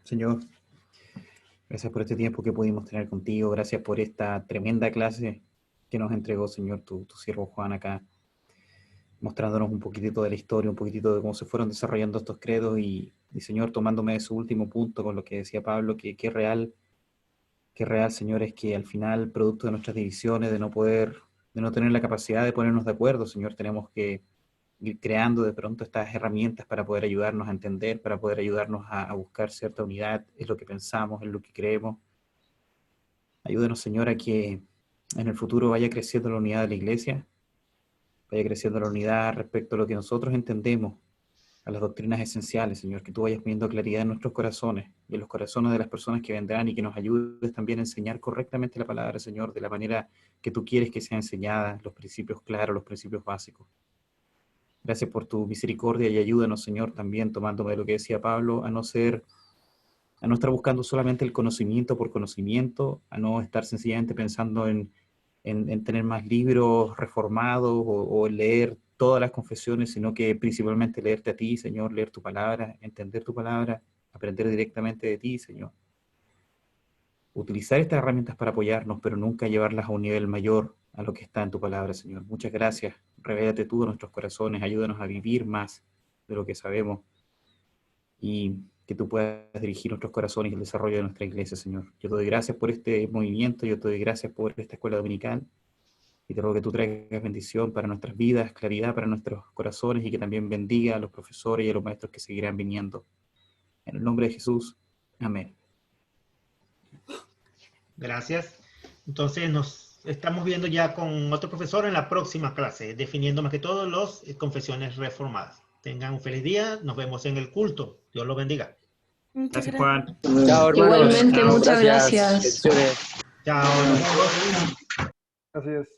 Señor, gracias por este tiempo que pudimos tener contigo, gracias por esta tremenda clase que nos entregó, Señor, tu siervo Juan acá, mostrándonos un poquitito de la historia, un poquitito de cómo se fueron desarrollando estos credos y Señor, tomándome de su último punto con lo que decía Pablo, que real, Señor, es que al final, producto de nuestras divisiones, de no tener la capacidad de ponernos de acuerdo, Señor, tenemos que ir creando de pronto estas herramientas para poder ayudarnos a entender, para poder ayudarnos a buscar cierta unidad, es lo que pensamos, es lo que creemos. Ayúdenos, Señor, a que en el futuro vaya creciendo la unidad de la iglesia, vaya creciendo la unidad respecto a lo que nosotros entendemos, a las doctrinas esenciales, Señor, que tú vayas poniendo claridad en nuestros corazones y en los corazones de las personas que vendrán y que nos ayudes también a enseñar correctamente la palabra, Señor, de la manera que tú quieres que sea enseñada, los principios claros, los principios básicos. Gracias por tu misericordia y ayúdanos, Señor, también tomándome de lo que decía Pablo, a no estar buscando solamente el conocimiento por conocimiento, a no estar sencillamente pensando en tener más libros reformados o leer todas las confesiones, sino que principalmente leerte a ti, Señor, leer tu palabra, entender tu palabra, aprender directamente de ti, Señor. Utilizar estas herramientas para apoyarnos, pero nunca llevarlas a un nivel mayor a lo que está en tu palabra, Señor. Muchas gracias. Revélate tú a nuestros corazones, ayúdanos a vivir más de lo que sabemos. Y que tú puedas dirigir nuestros corazones y el desarrollo de nuestra iglesia, Señor. Yo te doy gracias por este movimiento, yo te doy gracias por esta escuela dominical, y te ruego que tú traigas bendición para nuestras vidas, claridad para nuestros corazones, y que también bendiga a los profesores y a los maestros que seguirán viniendo. En el nombre de Jesús, amén. Gracias. Entonces nos estamos viendo ya con otro profesor en la próxima clase, definiendo más que todo las confesiones reformadas. Tengan un feliz día, nos vemos en el culto. Dios los bendiga. Muchas Gracias, gracias. Juan. Chao, hermanos. Igualmente, Chao, muchas gracias. Bendiciones. Chao. Nos vemos. Así es.